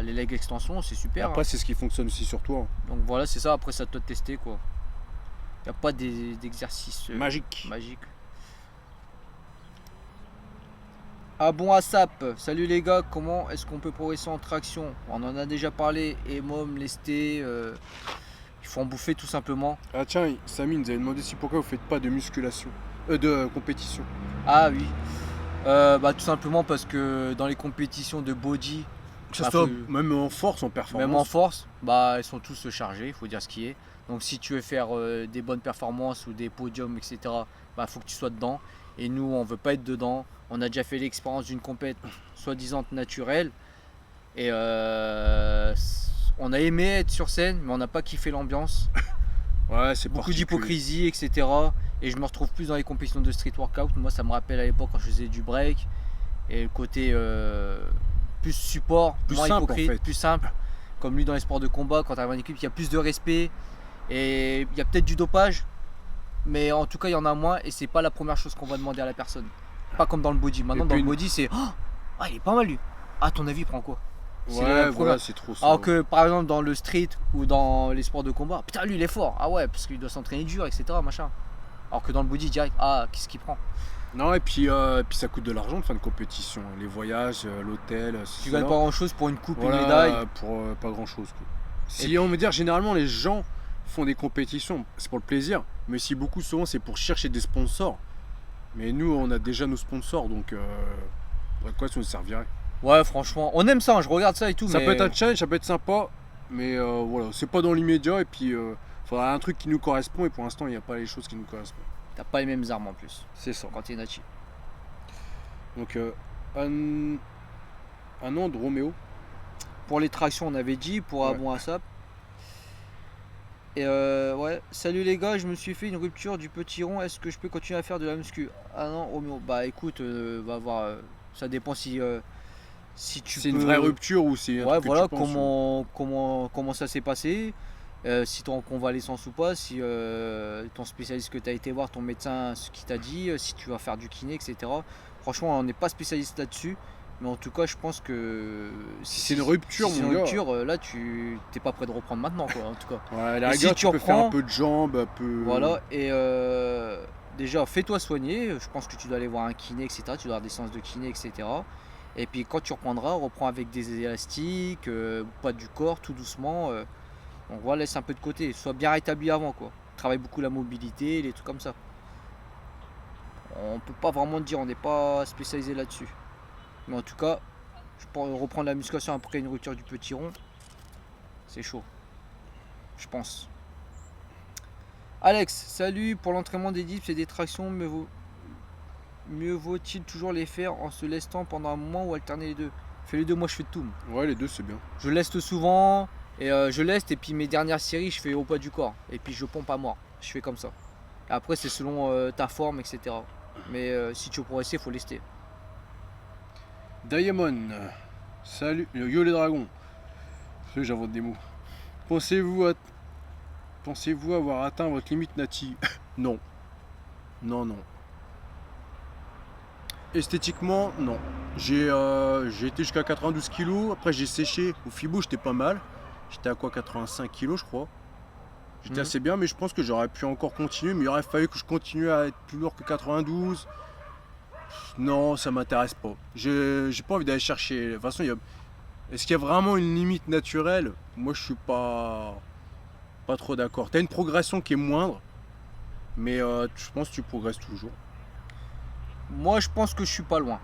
les legs extensions, c'est super. Après c'est ce qui fonctionne aussi sur toi. Donc voilà, c'est ça. Après, ça te tester, quoi. Il n'y a pas d'exercice Magique. magique. Ah bon, ASAP, salut les gars, comment est-ce qu'on peut progresser en traction? On en a déjà parlé, EMOM, lesté, il faut en bouffer tout simplement. Ah tiens, Samy nous avait demandé si pourquoi vous faites pas de musculation, de compétition. Ah oui, tout simplement parce que dans les compétitions de body, Que ce Bah, soit faut- même en force, en performance. même en force, elles sont tous chargés, il faut dire ce qui est. Donc si tu veux faire des bonnes performances ou des podiums, etc., faut que tu sois dedans. Et nous, on veut pas être dedans. On a déjà fait l'expérience d'une compète soi-disant naturelle. Et on a aimé être sur scène, mais on n'a pas kiffé l'ambiance. Ouais, c'est Beaucoup particulier. d'hypocrisie, etc. Et je me retrouve plus dans les compétitions de street workout. Moi, ça me rappelle à l'époque quand je faisais du break. Et le côté plus support, Plus moins simple, hypocrite, en fait. plus simple. comme lui dans les sports de combat, quand tu arrives en équipe, il y a plus de respect et il y a peut-être du dopage, mais en tout cas il y en a moins et c'est pas la première chose qu'on va demander à la personne. Pas comme dans le body. Maintenant dans le body c'est ah il est pas mal lui. Ah ton avis il prend quoi? Ouais, voilà, c'est trop ça. Alors que par exemple dans le street ou dans les sports de combat, putain lui il est fort. Ah ouais parce qu'il doit s'entraîner dur etc machin. Alors que dans le body direct, ah qu'est-ce qu'il prend? Non et puis ça coûte de l'argent de faire une compétition, les voyages, l'hôtel. Tu gagnes pas grand chose pour une coupe, voilà, une médaille. Pour pas grand chose. Si on veut dire généralement les gens font des compétitions, c'est pour le plaisir, mais si beaucoup souvent c'est pour chercher des sponsors. Mais nous on a déjà nos sponsors donc à quoi ça nous servirait? Ouais franchement, on aime ça, hein, je regarde ça et tout. Ça mais... peut être un challenge, ça peut être sympa, mais voilà, c'est pas dans l'immédiat et puis faudra un truc qui nous correspond et pour l'instant il n'y a pas les choses qui nous correspondent. T'as pas les mêmes armes en plus. C'est ça. Quand t'es Nachi. Donc un an de Roméo. Pour les tractions on avait dit, pour Ouais. Abon Assap. Et ouais, salut les gars, je me suis fait une rupture du petit rond, est-ce que je peux continuer à faire de la muscu? Ah non, Roméo, bah écoute, va voir, ça dépend si tu C'est peux... une vraie rupture ou c'est un Ouais truc que voilà, tu penses, comment ça s'est passé, si t'es en convalescence ou pas, si ton spécialiste que tu as été voir, ton médecin, ce qu'il t'a dit, si tu vas faire du kiné, etc. Franchement, on n'est pas spécialiste là-dessus, mais en tout cas, je pense que Si c'est une rupture, si c'est mon une gars. rupture, là, tu t'es pas prêt de reprendre maintenant, quoi, en tout cas. Ouais, la Et rigueur, si tu tu peux faire reprends- un peu de jambes, un peu. Voilà, et déjà, fais-toi soigner, je pense que tu dois aller voir un kiné, etc. Tu dois avoir des séances de kiné, etc. Et puis quand tu reprendras, reprends avec des élastiques, pas du corps, tout doucement. Donc voilà, laisse un peu de côté, sois bien rétabli avant, quoi. Travaille beaucoup la mobilité, les trucs comme ça. On peut pas vraiment te dire, on n'est pas spécialisé là-dessus. Mais en tout cas, je pourrais reprendre la musculation après une rupture du petit rond. C'est chaud. Je pense. Alex, salut, pour l'entraînement des dips et des tractions, mieux vaut-il toujours les faire en se lestant pendant un moment ou alterner les deux? Fais les deux, moi je fais de tout. Ouais, les deux, c'est bien. Je leste souvent et je leste et puis mes dernières séries je fais au poids du corps et puis je pompe à mort. Je fais comme ça. Et après c'est selon ta forme etc. Mais si tu veux progresser il faut lester. Diamond, salut, yo les dragons. J'invente des mots. Pensez-vous avoir atteint votre limite Nati? Non. Non, non. Esthétiquement, non. J'ai été jusqu'à 92 kg, après j'ai séché. Au Fibo, j'étais pas mal. J'étais à quoi, 85 kg, je crois. J'étais Mhm. assez bien, mais je pense que j'aurais pu encore continuer. Mais il aurait fallu que je continue à être plus lourd que 92. Non, ça m'intéresse pas. J'ai pas envie d'aller chercher. De toute façon, est-ce qu'il y a vraiment une limite naturelle? Moi, je suis pas trop d'accord. T'as une progression qui est moindre, mais je pense que tu progresses toujours. Moi je pense que je suis pas loin.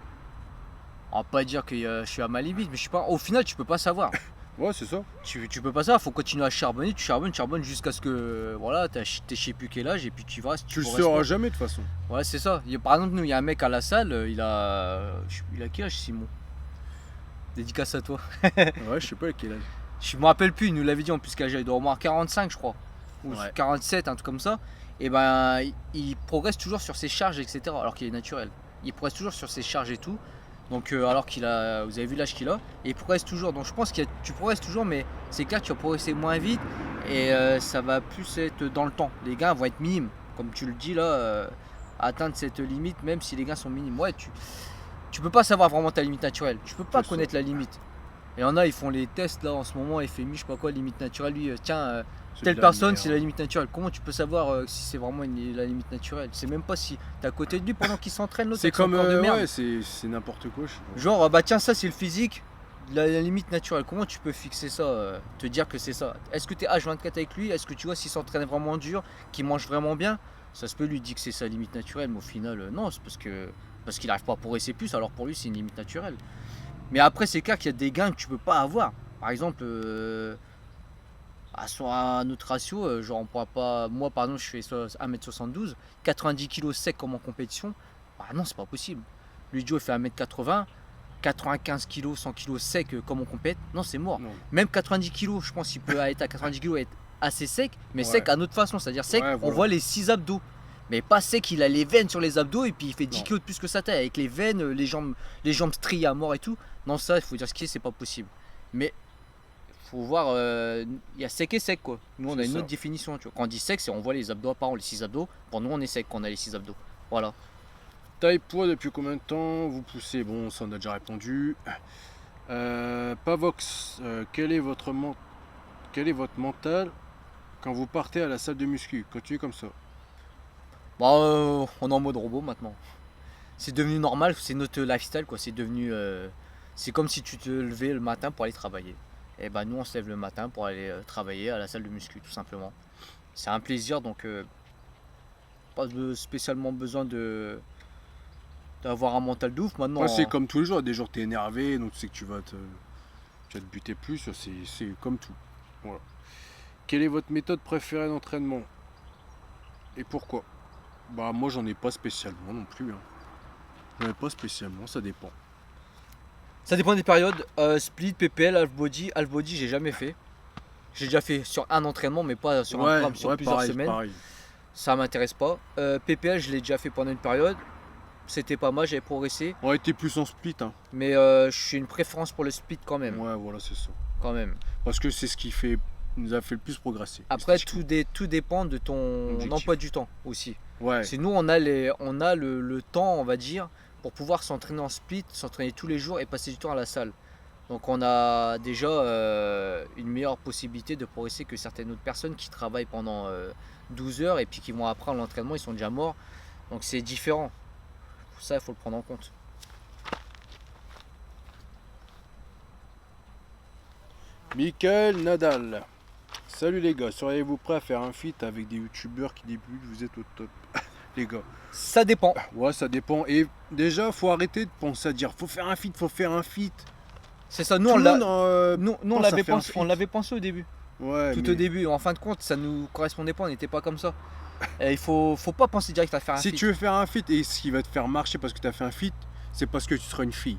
On va pas dire que je suis à ma limite, mais je suis pas. Au final tu peux pas savoir. Ouais, c'est ça. Tu peux pas savoir, faut continuer à charbonner, tu charbonnes jusqu'à ce que voilà, t'es je sais plus quel âge et puis tu vas. Si Tu le progresses sauras pas. jamais de toute façon. Ouais, c'est ça. Par exemple, nous, il y a un mec à la salle, il a quel âge, Simon? Dédicace à toi. Ouais, je sais pas à quel âge. Je me rappelle plus, il nous l'avait dit en plus qu'âge, il doit avoir 45, je crois. Ou Ouais. 47, un truc comme ça. Et ben, il progresse toujours sur ses charges, etc. Alors qu'il est naturel. Il progresse toujours sur ses charges et tout. Donc, alors qu'il a, vous avez vu l'âge qu'il a, et il progresse toujours. Donc, je pense que tu progresses toujours, mais c'est clair que tu vas progresser moins vite et ça va plus être dans le temps. Les gains vont être minimes, comme tu le dis là, atteindre cette limite, même si les gains sont minimes. Ouais, tu peux pas savoir vraiment ta limite naturelle. Tu peux pas C'est connaître la limite. Et il y en a, ils font les tests là en ce moment, FMI, je sais pas quoi, limite naturelle. Lui, tiens, C'est telle de la personne, merde. c'est la limite naturelle. Comment tu peux savoir si c'est vraiment la limite naturelle? C'est même pas si t'es à côté de lui pendant qu'il s'entraîne, l'autre C'est avec son comme corps de merde. ouais, c'est n'importe quoi. Je sais pas. Genre, bah tiens, ça c'est le physique, la limite naturelle. Comment tu peux fixer ça, te dire que c'est ça? Est-ce que tu es H24 avec lui? Est-ce que tu vois s'il s'entraîne vraiment dur, qu'il mange vraiment bien? Ça se peut lui dire que c'est sa limite naturelle, mais au final, non, c'est parce qu'il n'arrive pas à progresser plus, alors pour lui c'est une limite naturelle. Mais après, c'est clair qu'il y a des gains que tu peux pas avoir. Par exemple, sur un autre ratio, genre on pourra pas. Moi, par exemple, je fais 1m72, 90 kg sec comme en compétition. Bah non, c'est pas possible. Lui, Joe, il fait 1m80, 95 kg, 100 kg sec comme on compète. Non, c'est mort. Non. Même 90 kg, je pense qu'il peut être à 90 kg et être assez sec, mais Ouais. sec à notre façon. C'est-à-dire sec, Ouais, on voilà. voit les 6 abdos. Mais pas sec, il a les veines sur les abdos et puis il fait 10 Non. kg de plus que sa taille avec les veines, les jambes striées à mort et tout. Non, ça, il faut dire ce qui est, c'est pas possible. Mais faut voir, il y a sec et sec quoi. Nous on a C'est une ça. autre définition, tu vois. Quand on dit sec, c'est on voit les abdos apparents, les 6 abdos. Pour nous on est sec quand on a les 6 abdos. Voilà. Taille, poids, depuis combien de temps vous poussez? Bon, ça on a déjà répondu. Pavox, quel est votre mental quand vous partez à la salle de muscu? Continuez comme ça. Bah, on est en mode robot maintenant. C'est devenu normal, c'est notre lifestyle quoi. C'est devenu, c'est comme si tu te levais le matin pour aller travailler. Et bah nous on se lève le matin pour aller travailler à la salle de muscu tout simplement. C'est un plaisir donc spécialement besoin de d'avoir un mental de ouf maintenant. Moi, c'est comme tous les jours. Des jours, t'es énervé, donc tu sais que tu vas te buter plus. C'est comme tout. Voilà. Quelle est votre méthode préférée d'entraînement? Et pourquoi? Bah, moi, j'en ai pas spécialement non plus, hein. J'en ai pas spécialement, ça dépend. Ça dépend des périodes. Split, PPL, half body, j'ai jamais fait. J'ai déjà fait sur un entraînement, mais pas sur un programme sur plusieurs pareil, semaines. pareil. Ça m'intéresse pas. PPL, je l'ai déjà fait pendant une période. C'était pas mal, j'avais progressé. On était plus en split, hein. Mais j'ai une préférence pour le split quand même. Ouais, voilà, c'est ça. Quand même. Parce que c'est ce qui nous a fait le plus progresser. Après, tout dépend de ton Objectif. emploi du temps aussi. Ouais, C'est nous, on a le temps, on va dire, pour pouvoir s'entraîner en split, s'entraîner tous les jours et passer du temps à la salle. Donc on a déjà une meilleure possibilité de progresser que certaines autres personnes qui travaillent pendant 12 heures et puis qui vont après à l'entraînement, ils sont déjà morts. Donc c'est différent. Ça, il faut le prendre en compte. Michael Nadal. Salut les gars, seriez-vous prêts à faire un feat avec des youtubeurs qui débutent? Vous êtes au top. Les gars. Ça dépend. Ouais, ça dépend. Et déjà, faut arrêter de penser à dire faut faire un feat, faut faire un feat. C'est ça, nous Tout on le l'a. monde, Nous, on pense à l'avait faire un pensé, feat. on l'avait pensé au début. Ouais, Tout mais au début. En fin de compte, ça nous correspondait pas, on n'était pas comme ça. Et il faut pas penser direct à faire un si feat. tu veux faire un feat et ce qui va te faire marcher parce que tu as fait un feat, c'est parce que tu seras une fille.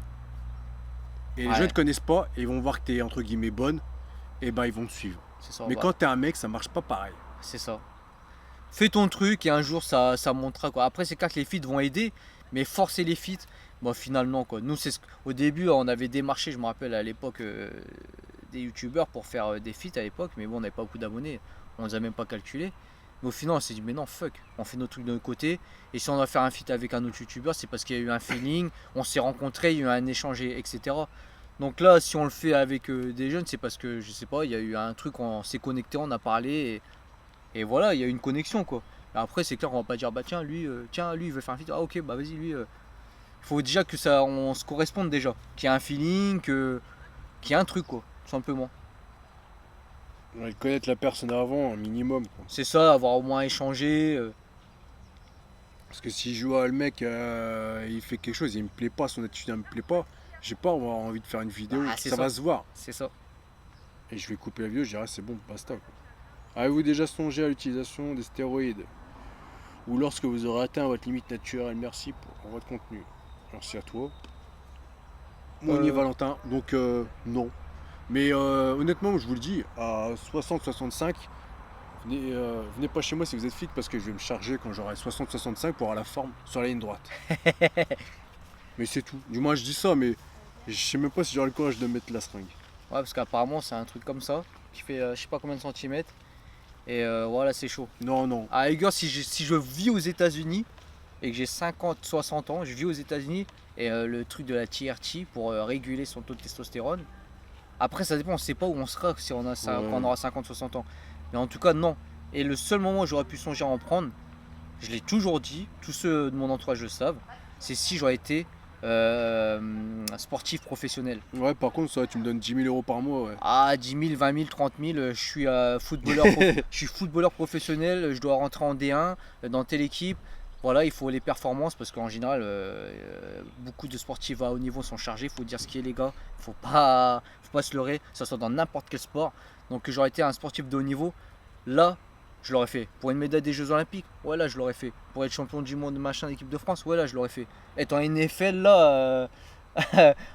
Et les Ouais. gens ne te connaissent pas et ils vont voir que tu es entre guillemets bonne, et ben ils vont te suivre. C'est ça, Mais voilà. quand tu es un mec, ça marche pas pareil. C'est ça. Fais ton truc et un jour ça montera quoi. Après c'est clair que les feats vont aider, mais forcer les feats, bon finalement quoi. Nous au début on avait démarché, je me rappelle à l'époque des youtubeurs pour faire des feats à l'époque, mais bon on n'avait pas beaucoup d'abonnés, on les a même pas calculés. Mais au final on s'est dit mais non fuck, on fait nos trucs de notre côté et si on doit faire un feat avec un autre youtubeur c'est parce qu'il y a eu un feeling, on s'est rencontrés, il y a eu un échange etc. Donc là si on le fait avec des jeunes c'est parce que je sais pas, il y a eu un truc, on s'est connecté, on a parlé. Et voilà, il y a une connexion quoi. Et après, c'est clair, on va pas dire bah tiens, lui, il veut faire un feat. Ah ok, bah vas-y, lui. Il faut déjà que ça, on se corresponde déjà, qu'il y ait un feeling, qu'il y ait un truc quoi, tout simplement. On va connaître la personne avant, un minimum, quoi. C'est ça, avoir au moins échangé. Parce que si je vois le mec, il fait quelque chose, il me plaît pas, son attitude ne me plaît pas, j'ai pas avoir envie de faire une vidéo, Ah, c'est ça ça. va se voir. C'est ça. Et je vais couper la vidéo, je dirais c'est bon, basta, quoi. Avez-vous déjà songé à l'utilisation des stéroïdes? Ou lorsque vous aurez atteint votre limite naturelle? Merci pour votre contenu. Merci à toi. Monnier Valentin, donc non. Mais honnêtement, je vous le dis, à 60-65, venez pas chez moi si vous êtes fit parce que je vais me charger quand j'aurai 60-65 pour avoir la forme sur la ligne droite. Mais c'est tout. Du moins je dis ça, mais je sais même pas si j'aurai le courage de mettre la seringue. Ouais, parce qu'apparemment, c'est un truc comme ça, qui fait je sais pas combien de centimètres. Et voilà, c'est chaud. Non, non. À la rigueur, si je vis aux États-Unis et que j'ai 50-60 ans, je vis aux États-Unis et le truc de la TRT pour réguler son taux de testostérone. Après, ça dépend, on sait pas où on sera si on a ça, Ouais. quand on aura 50-60 ans. Mais en tout cas, non. Et le seul moment où j'aurais pu songer à en prendre, je l'ai toujours dit, tous ceux de mon entourage le savent, c'est si j'aurais été sportif professionnel. Ouais, par contre, ça, tu me donnes 10 000 euros par mois, ouais. Ah, 10 000, 20 000, 30 000, je suis je suis footballeur professionnel, je dois rentrer en D1 dans telle équipe. Voilà, il faut les performances parce qu'en général, beaucoup de sportifs à haut niveau sont chargés. Il faut dire ce qui est, les gars. Faut pas se leurrer, que ce soit dans n'importe quel sport. Donc, j'aurais été un sportif de haut niveau. Là, je l'aurais fait. Pour une médaille des Jeux Olympiques, ouais, là, je l'aurais fait. Pour être champion du monde, machin, d'équipe de France, ouais, là, je l'aurais fait. Être en NFL, là,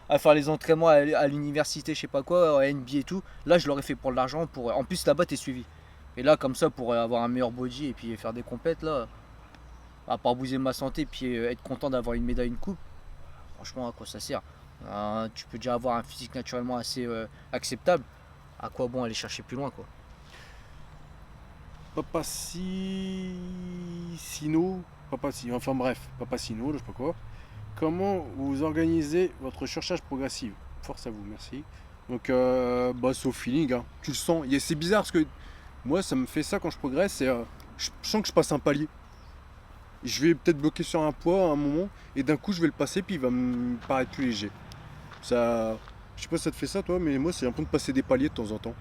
à faire les entraînements à l'université, je sais pas quoi, à NBA et tout, là, je l'aurais fait pour de l'argent. En plus, là-bas, t'es suivi. Et là, comme ça, pour avoir un meilleur body et puis faire des compètes, là. À part bouger ma santé puis être content d'avoir une médaille, une coupe, franchement à quoi ça sert? Tu peux déjà avoir un physique naturellement assez acceptable. à quoi bon aller chercher plus loin, quoi. Enfin bref, Papacino, je sais pas quoi. Comment vous organisez votre surcharge progressive? Force à vous, merci. Donc, c'est au feeling, hein. Tu le sens. C'est bizarre parce que moi, ça me fait ça quand je progresse. Je sens que je passe un palier. Je vais peut-être bloquer sur un poids à un moment et d'un coup, je vais le passer puis il va me paraître plus léger. Ça, je sais pas si ça te fait ça, toi, mais moi, c'est l'impression de passer des paliers de temps en temps.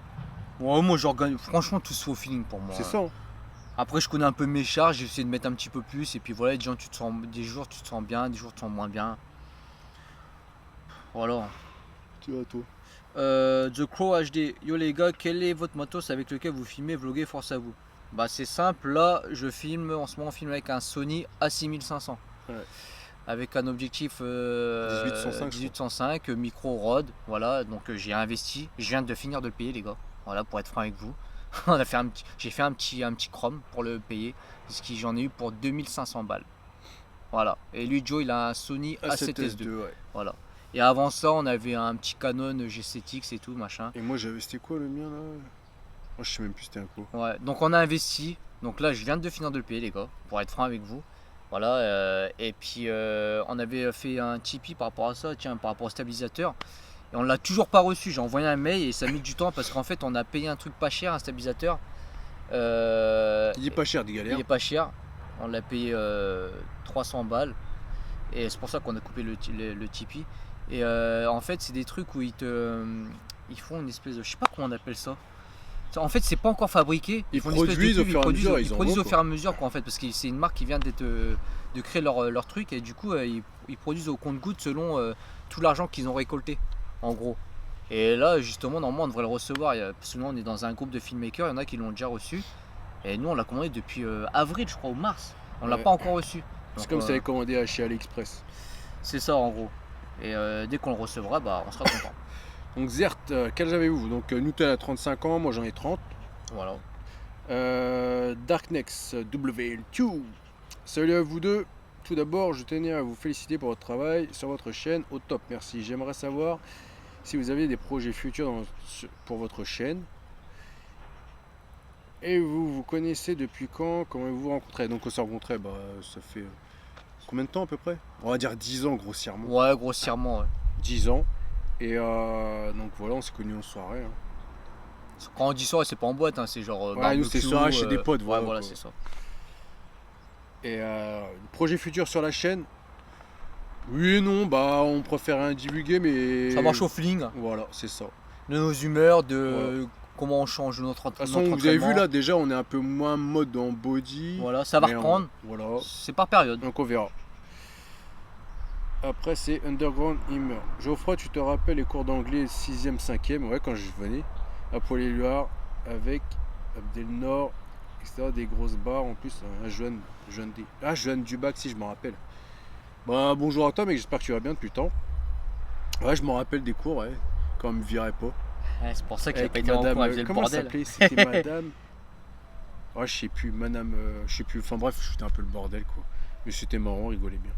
Ouais, moi j'organise. Franchement, tout se fait au feeling pour moi. C'est ça, hein. Après, je connais un peu mes charges, j'essaie de mettre un petit peu plus. Et puis voilà, des jours tu te sens bien, des jours tu te sens moins bien. Voilà. Tu vois, toi. The Crow HD. Yo les gars, quel est votre matos avec lequel vous filmez, vloguez, force à vous? Bah c'est simple, là je filme, en ce moment on filme avec un Sony A6500. Ouais. Avec un objectif 1805, micro RAW, voilà, donc j'ai investi, je viens de finir de le payer les gars, voilà, pour être franc avec vous. J'ai fait un petit chrome pour le payer, parce que j'en ai eu pour 2500 balles. Voilà, et lui Joe il a un Sony A7S II, ouais. voilà. Et avant ça on avait un petit Canon G7X et tout machin. Et moi c'était quoi le mien là? Moi je sais même plus c'était un quoi. Ouais, donc on a investi, donc là je viens de finir de le payer les gars, pour être franc avec vous. Voilà, et puis on avait fait un Tipeee par rapport à ça, tiens, par rapport au stabilisateur. Et on l'a toujours pas reçu, j'ai envoyé un mail et ça a mis du temps parce qu'en fait on a payé un truc pas cher, un stabilisateur. Il est pas cher, des galères. Il est pas cher, on l'a payé 300 balles. Et c'est pour ça qu'on a coupé le Tipeee. Et en fait c'est des trucs où ils font une espèce de, je sais pas comment on appelle ça. En fait, c'est pas encore fabriqué. Ils produisent au fur et à mesure. Ils produisent au fur et à mesure, quoi, en fait, parce que c'est une marque qui vient de créer leur truc et du coup, ils produisent au compte-gouttes selon tout l'argent qu'ils ont récolté, en gros. Et là, justement, normalement, on devrait le recevoir. Parce que nous, on est dans un groupe de filmmakers. Il y en a qui l'ont déjà reçu. Et nous, on l'a commandé depuis avril, je crois, ou mars. On l'a pas encore reçu. C'est comme si tu avais commandé chez AliExpress. C'est ça, en gros. Et dès qu'on le recevra, bah, on sera content. Donc Zert, quel âge avez-vous? Donc Newton a 35 ans, moi j'en ai 30. Voilà. Darknex WL2. Salut à vous deux. Tout d'abord, je tenais à vous féliciter pour votre travail sur votre chaîne. Au top, merci. J'aimerais savoir si vous avez des projets futurs pour votre chaîne. Et vous connaissez depuis quand? Comment vous vous rencontrez? Donc on s'est rencontrés, ça fait combien de temps à peu près? On va dire 10 ans grossièrement. Ouais, grossièrement, ouais. 10 ans. Et donc voilà, on s'est connus en soirée. Hein. Quand on dit soirée, c'est pas en boîte, hein, c'est genre. Ouais, nous c'est soirée chez des potes. Ouais, voilà, c'est ça. Et projet futur sur la chaîne? Oui et non, on préfère rien divulguer, mais. Ça marche au feeling. Voilà, c'est ça. De nos humeurs, de comment on change notre entraînement. De toute façon, vous avez vu là, déjà, on est un peu moins mode en body. Voilà, ça va reprendre. Voilà. C'est par période. Donc on verra. Après, c'est Underground Himmer. Geoffroy, tu te rappelles les cours d'anglais 6e, 5e, ouais, quand je venais à Poil-et-Loire avec Abdelnor, etc. Des grosses barres en plus. Joanne Dubac, si je m'en rappelle. Bonjour à toi, mec, j'espère que tu vas bien depuis le temps. Ouais, je m'en rappelle des cours, ouais, quand on me virait pas. Ouais, c'est pour ça qu'il a avec pas été en cours, elle faisait le comment bordel. Comment s'appelait? C'était madame. Ouais, je sais plus, madame. Je sais plus. Enfin bref, c'était un peu le bordel, quoi. Mais c'était marrant, on rigolait bien.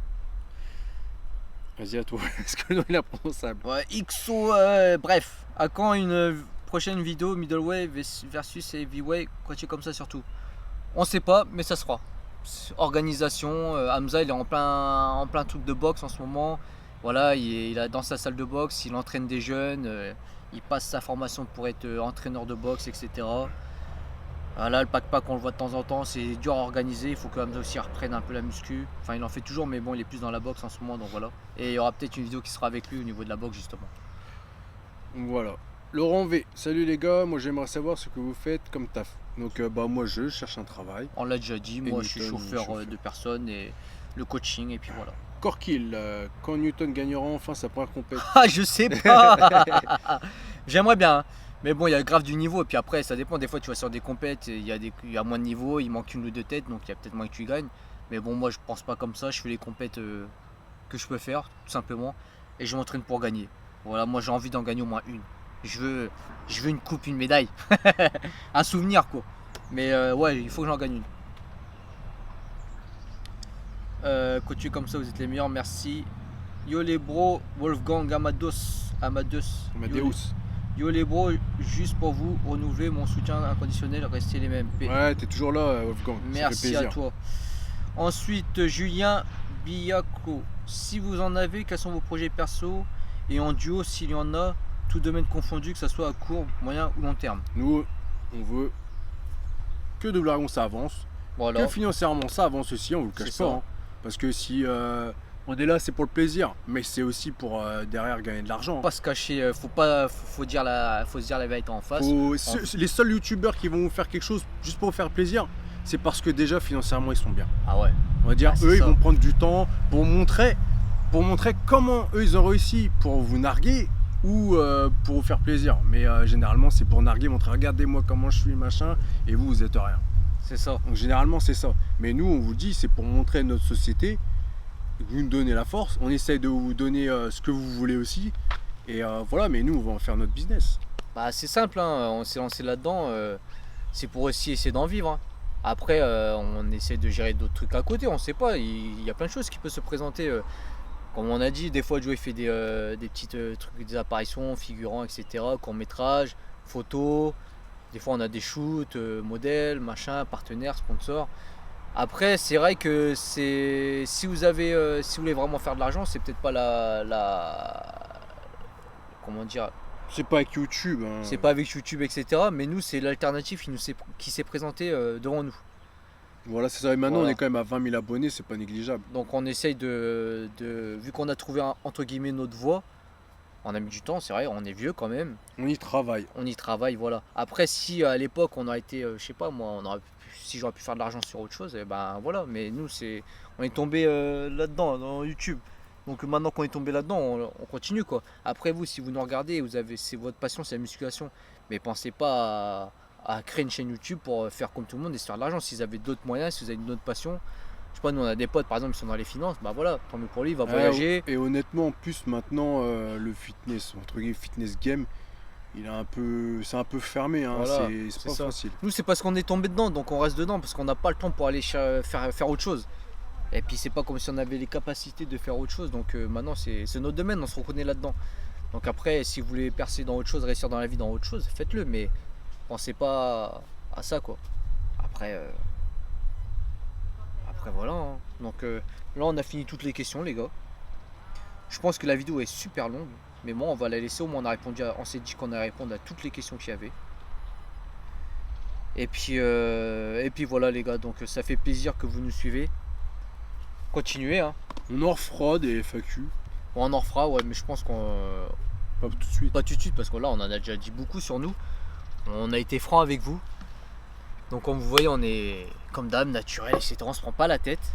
Vas-y à toi, est-ce que le nom est imprononçable? Ouais, XO, bref. À quand une prochaine vidéo middleweight versus heavyweight, quoi comme ça surtout? On sait pas, mais ça se fera. Organisation, Hamza il est en plein truc de boxe en ce moment. Voilà, il a dans sa salle de boxe, il entraîne des jeunes, il passe sa formation pour être entraîneur de boxe, etc. Voilà, le pack-pack on le voit de temps en temps, c'est dur à organiser, il faut que Hamza aussi reprenne un peu la muscu. Enfin il en fait toujours mais bon il est plus dans la boxe en ce moment donc voilà. Et il y aura peut-être une vidéo qui sera avec lui au niveau de la boxe justement. Voilà. Laurent V, salut les gars, moi j'aimerais savoir ce que vous faites comme taf. Donc moi je cherche un travail. On l'a déjà dit, moi je suis chauffeur de personnes et le coaching et puis voilà. Corkill, quand Newton gagnera enfin sa première compétition? Ah je sais pas. J'aimerais bien. Hein. Mais bon, il y a grave du niveau, et puis après, ça dépend. Des fois, tu vas sur des compètes, il y a moins de niveau, il manque une ou deux têtes, donc il y a peut-être moins que tu gagnes. Mais bon, moi, je pense pas comme ça. Je fais les compètes que je peux faire, tout simplement, et je m'entraîne pour gagner. Voilà, moi, j'ai envie d'en gagner au moins une. Je veux une coupe, une médaille. Un souvenir, quoi. Mais ouais, il faut que j'en gagne une. Coach comme ça, vous êtes les meilleurs, merci. Yo les bros, Wolfgang Amadeus. Yo les bros, juste pour vous renouveler mon soutien inconditionnel, restez les mêmes. Ouais, t'es toujours là, Wolfgang. Ça fait Merci à plaisir. toi. Ensuite, Julien Biyako. Si vous en avez, quels sont vos projets perso et en duo s'il y en a, tout domaine confondu, que ce soit à court, moyen ou long terme. Nous, on veut que Double Dragon ça avance, Voilà, que financièrement ça avance aussi, on vous le cache C'est pas. ça. Hein. Parce que si on est là, c'est pour le plaisir, mais c'est aussi pour derrière gagner de l'argent. pas se cacher, faut dire faut se dire la vérité en face. Les seuls youtubeurs qui vont vous faire quelque chose juste pour vous faire plaisir, c'est parce que déjà financièrement ils sont bien. Ah ouais. On va dire, Ah, c'est eux, ils ça. vont prendre du temps pour montrer comment eux, ils ont réussi pour vous narguer ou pour vous faire plaisir. Mais généralement, c'est pour narguer, montrer, regardez-moi comment je suis, machin, et vous, vous êtes rien. C'est ça. Donc généralement, c'est ça. Mais nous, on vous dit, c'est pour montrer notre société, vous nous donnez la force, on essaye de vous donner ce que vous voulez aussi. Et voilà, mais nous, on va en faire notre business. Bah c'est simple, hein, on s'est lancé là-dedans, c'est pour aussi essayer d'en vivre. Hein. Après, on essaie de gérer d'autres trucs à côté, on sait pas, il y a plein de choses qui peuvent se présenter. Comme on a dit, des fois Joe il fait des petites trucs, des apparitions, figurants, etc., courts-métrages, photos. Des fois on a des shoots, modèles, machin, partenaires, sponsors. Après, c'est vrai que si vous voulez vraiment faire de l'argent, c'est peut-être pas comment dire, C'est pas avec YouTube. Hein. c'est pas avec YouTube, etc. Mais nous, c'est l'alternative qui s'est présentée devant nous. Voilà, c'est ça. Et maintenant, Voilà. on est quand même à 20 000 abonnés, c'est pas négligeable. Donc on essaye vu qu'on a trouvé entre guillemets notre voie, on a mis du temps, c'est vrai, on est vieux quand même, On y travaille. on y travaille, voilà. Après, si à l'époque on a été, je sais pas moi, si j'aurais pu faire de l'argent sur autre chose, et ben voilà. Mais nous, on est tombé là-dedans, dans YouTube. Donc maintenant qu'on est tombé là-dedans, on continue quoi. Après vous, si vous nous regardez, c'est votre passion, c'est la musculation. Mais pensez pas à créer une chaîne YouTube pour faire comme tout le monde et se faire de l'argent. Si vous avez d'autres moyens, si vous avez une autre passion, je sais pas, nous on a des potes par exemple qui sont dans les finances, bah voilà, tant mieux pour lui, il va voyager. Et honnêtement, en plus maintenant, le fitness, entre guillemets, fitness game, c'est un peu fermé. Hein. Voilà, c'est c'est pas ça. facile. Nous c'est parce qu'on est tombé dedans, donc on reste dedans, parce qu'on n'a pas le temps pour aller faire autre chose. Et puis c'est pas comme si on avait les capacités de faire autre chose, donc maintenant c'est notre domaine, on se reconnaît là-dedans. Donc après, si vous voulez percer dans autre chose, réussir dans la vie dans autre chose, faites-le, mais pensez pas à ça quoi. Après voilà. Hein. Donc là on a fini toutes les questions les gars. Je pense que la vidéo est super longue, mais bon on va la laisser, au moins on s'est dit qu'on allait répondre à toutes les questions qu'il y avait. Et puis voilà les gars, donc ça fait plaisir que vous nous suivez. Continuez hein. On en refera des FAQ, On en refera, ouais, mais je pense qu'on pas tout de suite. pas tout de suite parce que là on en a déjà dit beaucoup sur nous. On a été franc avec vous. Donc comme vous voyez, on est comme d'hab, naturel, etc. On se prend pas la tête.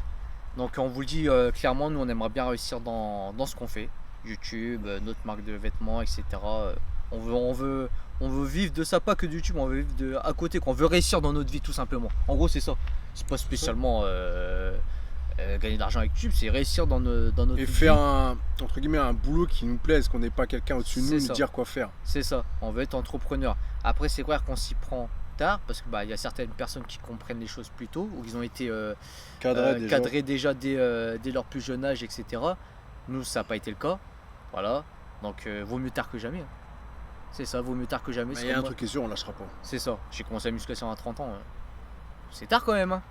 Donc on vous le dit clairement, nous on aimerait bien réussir dans ce qu'on fait. YouTube, notre marque de vêtements, etc. On veut vivre de ça, pas que de YouTube, on veut vivre à côté, qu'on veut réussir dans notre vie tout simplement. En gros c'est ça. C'est pas spécialement gagner de l'argent avec YouTube, c'est réussir dans notre Et vie. faire entre guillemets un boulot qui nous plaise, qu'on n'ait pas quelqu'un au-dessus de C'est nous ça. nous dire quoi faire. C'est ça, on veut être entrepreneur. Après, c'est clair qu'on s'y prend tard parce que y a certaines personnes qui comprennent les choses plus tôt ou qui ont été cadrées déjà dès leur plus jeune âge, etc. Nous, ça n'a pas été le cas. Voilà, donc vaut mieux tard que jamais. Hein. C'est ça, vaut mieux tard que jamais. Mais c'est il y a comme un moi. truc qui est sûr, on lâchera pas. C'est ça, j'ai commencé la musculation à 30 ans. C'est tard quand même. Hein.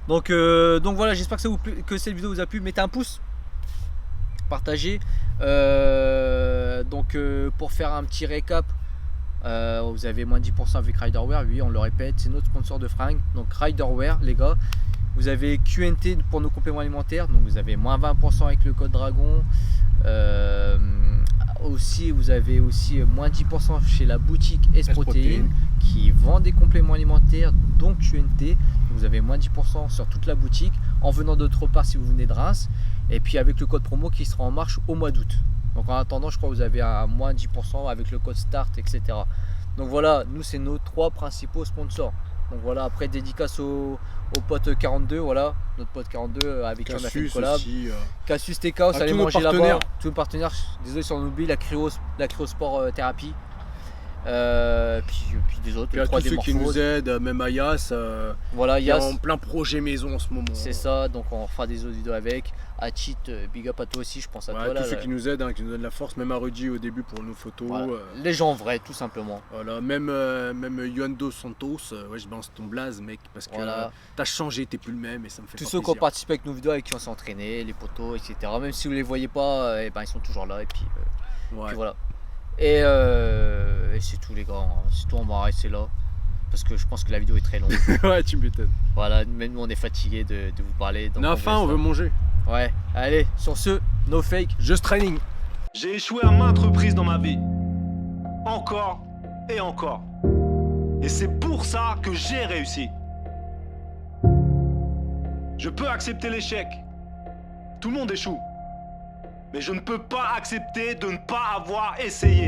donc voilà, j'espère que cette vidéo vous a plu. Mettez un pouce, partagez. Pour faire un petit récap, vous avez moins 10% avec Riderwear. Oui, on le répète, c'est notre sponsor de fringues. Donc Riderwear, les gars. Vous avez QNT pour nos compléments alimentaires. Donc vous avez moins 20% avec le code Dragon. Aussi, vous avez aussi moins 10% chez la boutique S-Protein qui vend des compléments alimentaires, donc QNT. Vous avez moins 10% sur toute la boutique en venant d'autre part si vous venez de Reims. Et puis avec le code promo qui sera en marche au mois d'août. Donc en attendant, je crois que vous avez un moins 10% avec le code START, etc. Donc voilà, nous c'est nos 3 principaux sponsors. Donc voilà, après dédicace au pote 42, voilà, notre pote 42 avec qui on a fait une collab. Aussi, Cassius Steakhouse, allez manger là-bas. Tous nos partenaires, désolé si on oublie la cryosport thérapie. Puis des autres, Puis le à tous 3D ceux qui nous Morphose. aident, même à Yas, Voilà, qui est Yas, en plein projet maison en ce moment. c'est ça, donc on fera des autres vidéos avec. À Cheat, big up à toi aussi, je pense à Ouais, toi là. tous ceux qui nous aident, hein, qui nous donnent la force, même à Rudy au début pour nos photos. Voilà. Les gens vrais, tout simplement. Voilà, même Yohan Dos Santos, ouais, je balance ton blaze, mec, parce que Voilà. t'as changé, t'es plus le même et ça me fait Tous pas ceux qui ont plaisir. participé avec nos vidéos, avec qui on s'est entraîné, les potos, etc. Même si vous les voyez pas, eh ben, ils sont toujours là. Et puis Ouais. voilà. Et c'est tout les gars, hein. C'est tout, on va arrêter là. Parce que je pense que la vidéo est très longue. Ouais, tu m'étonnes. Voilà, même nous on est fatigué de vous parler. Donc On a faim, on veut manger. Ouais, allez, sur ce, no fake. Just training. J'ai échoué à maintes reprises dans ma vie. Encore et encore. Et c'est pour ça que j'ai réussi. Je peux accepter l'échec. Tout le monde échoue. Mais je ne peux pas accepter de ne pas avoir essayé.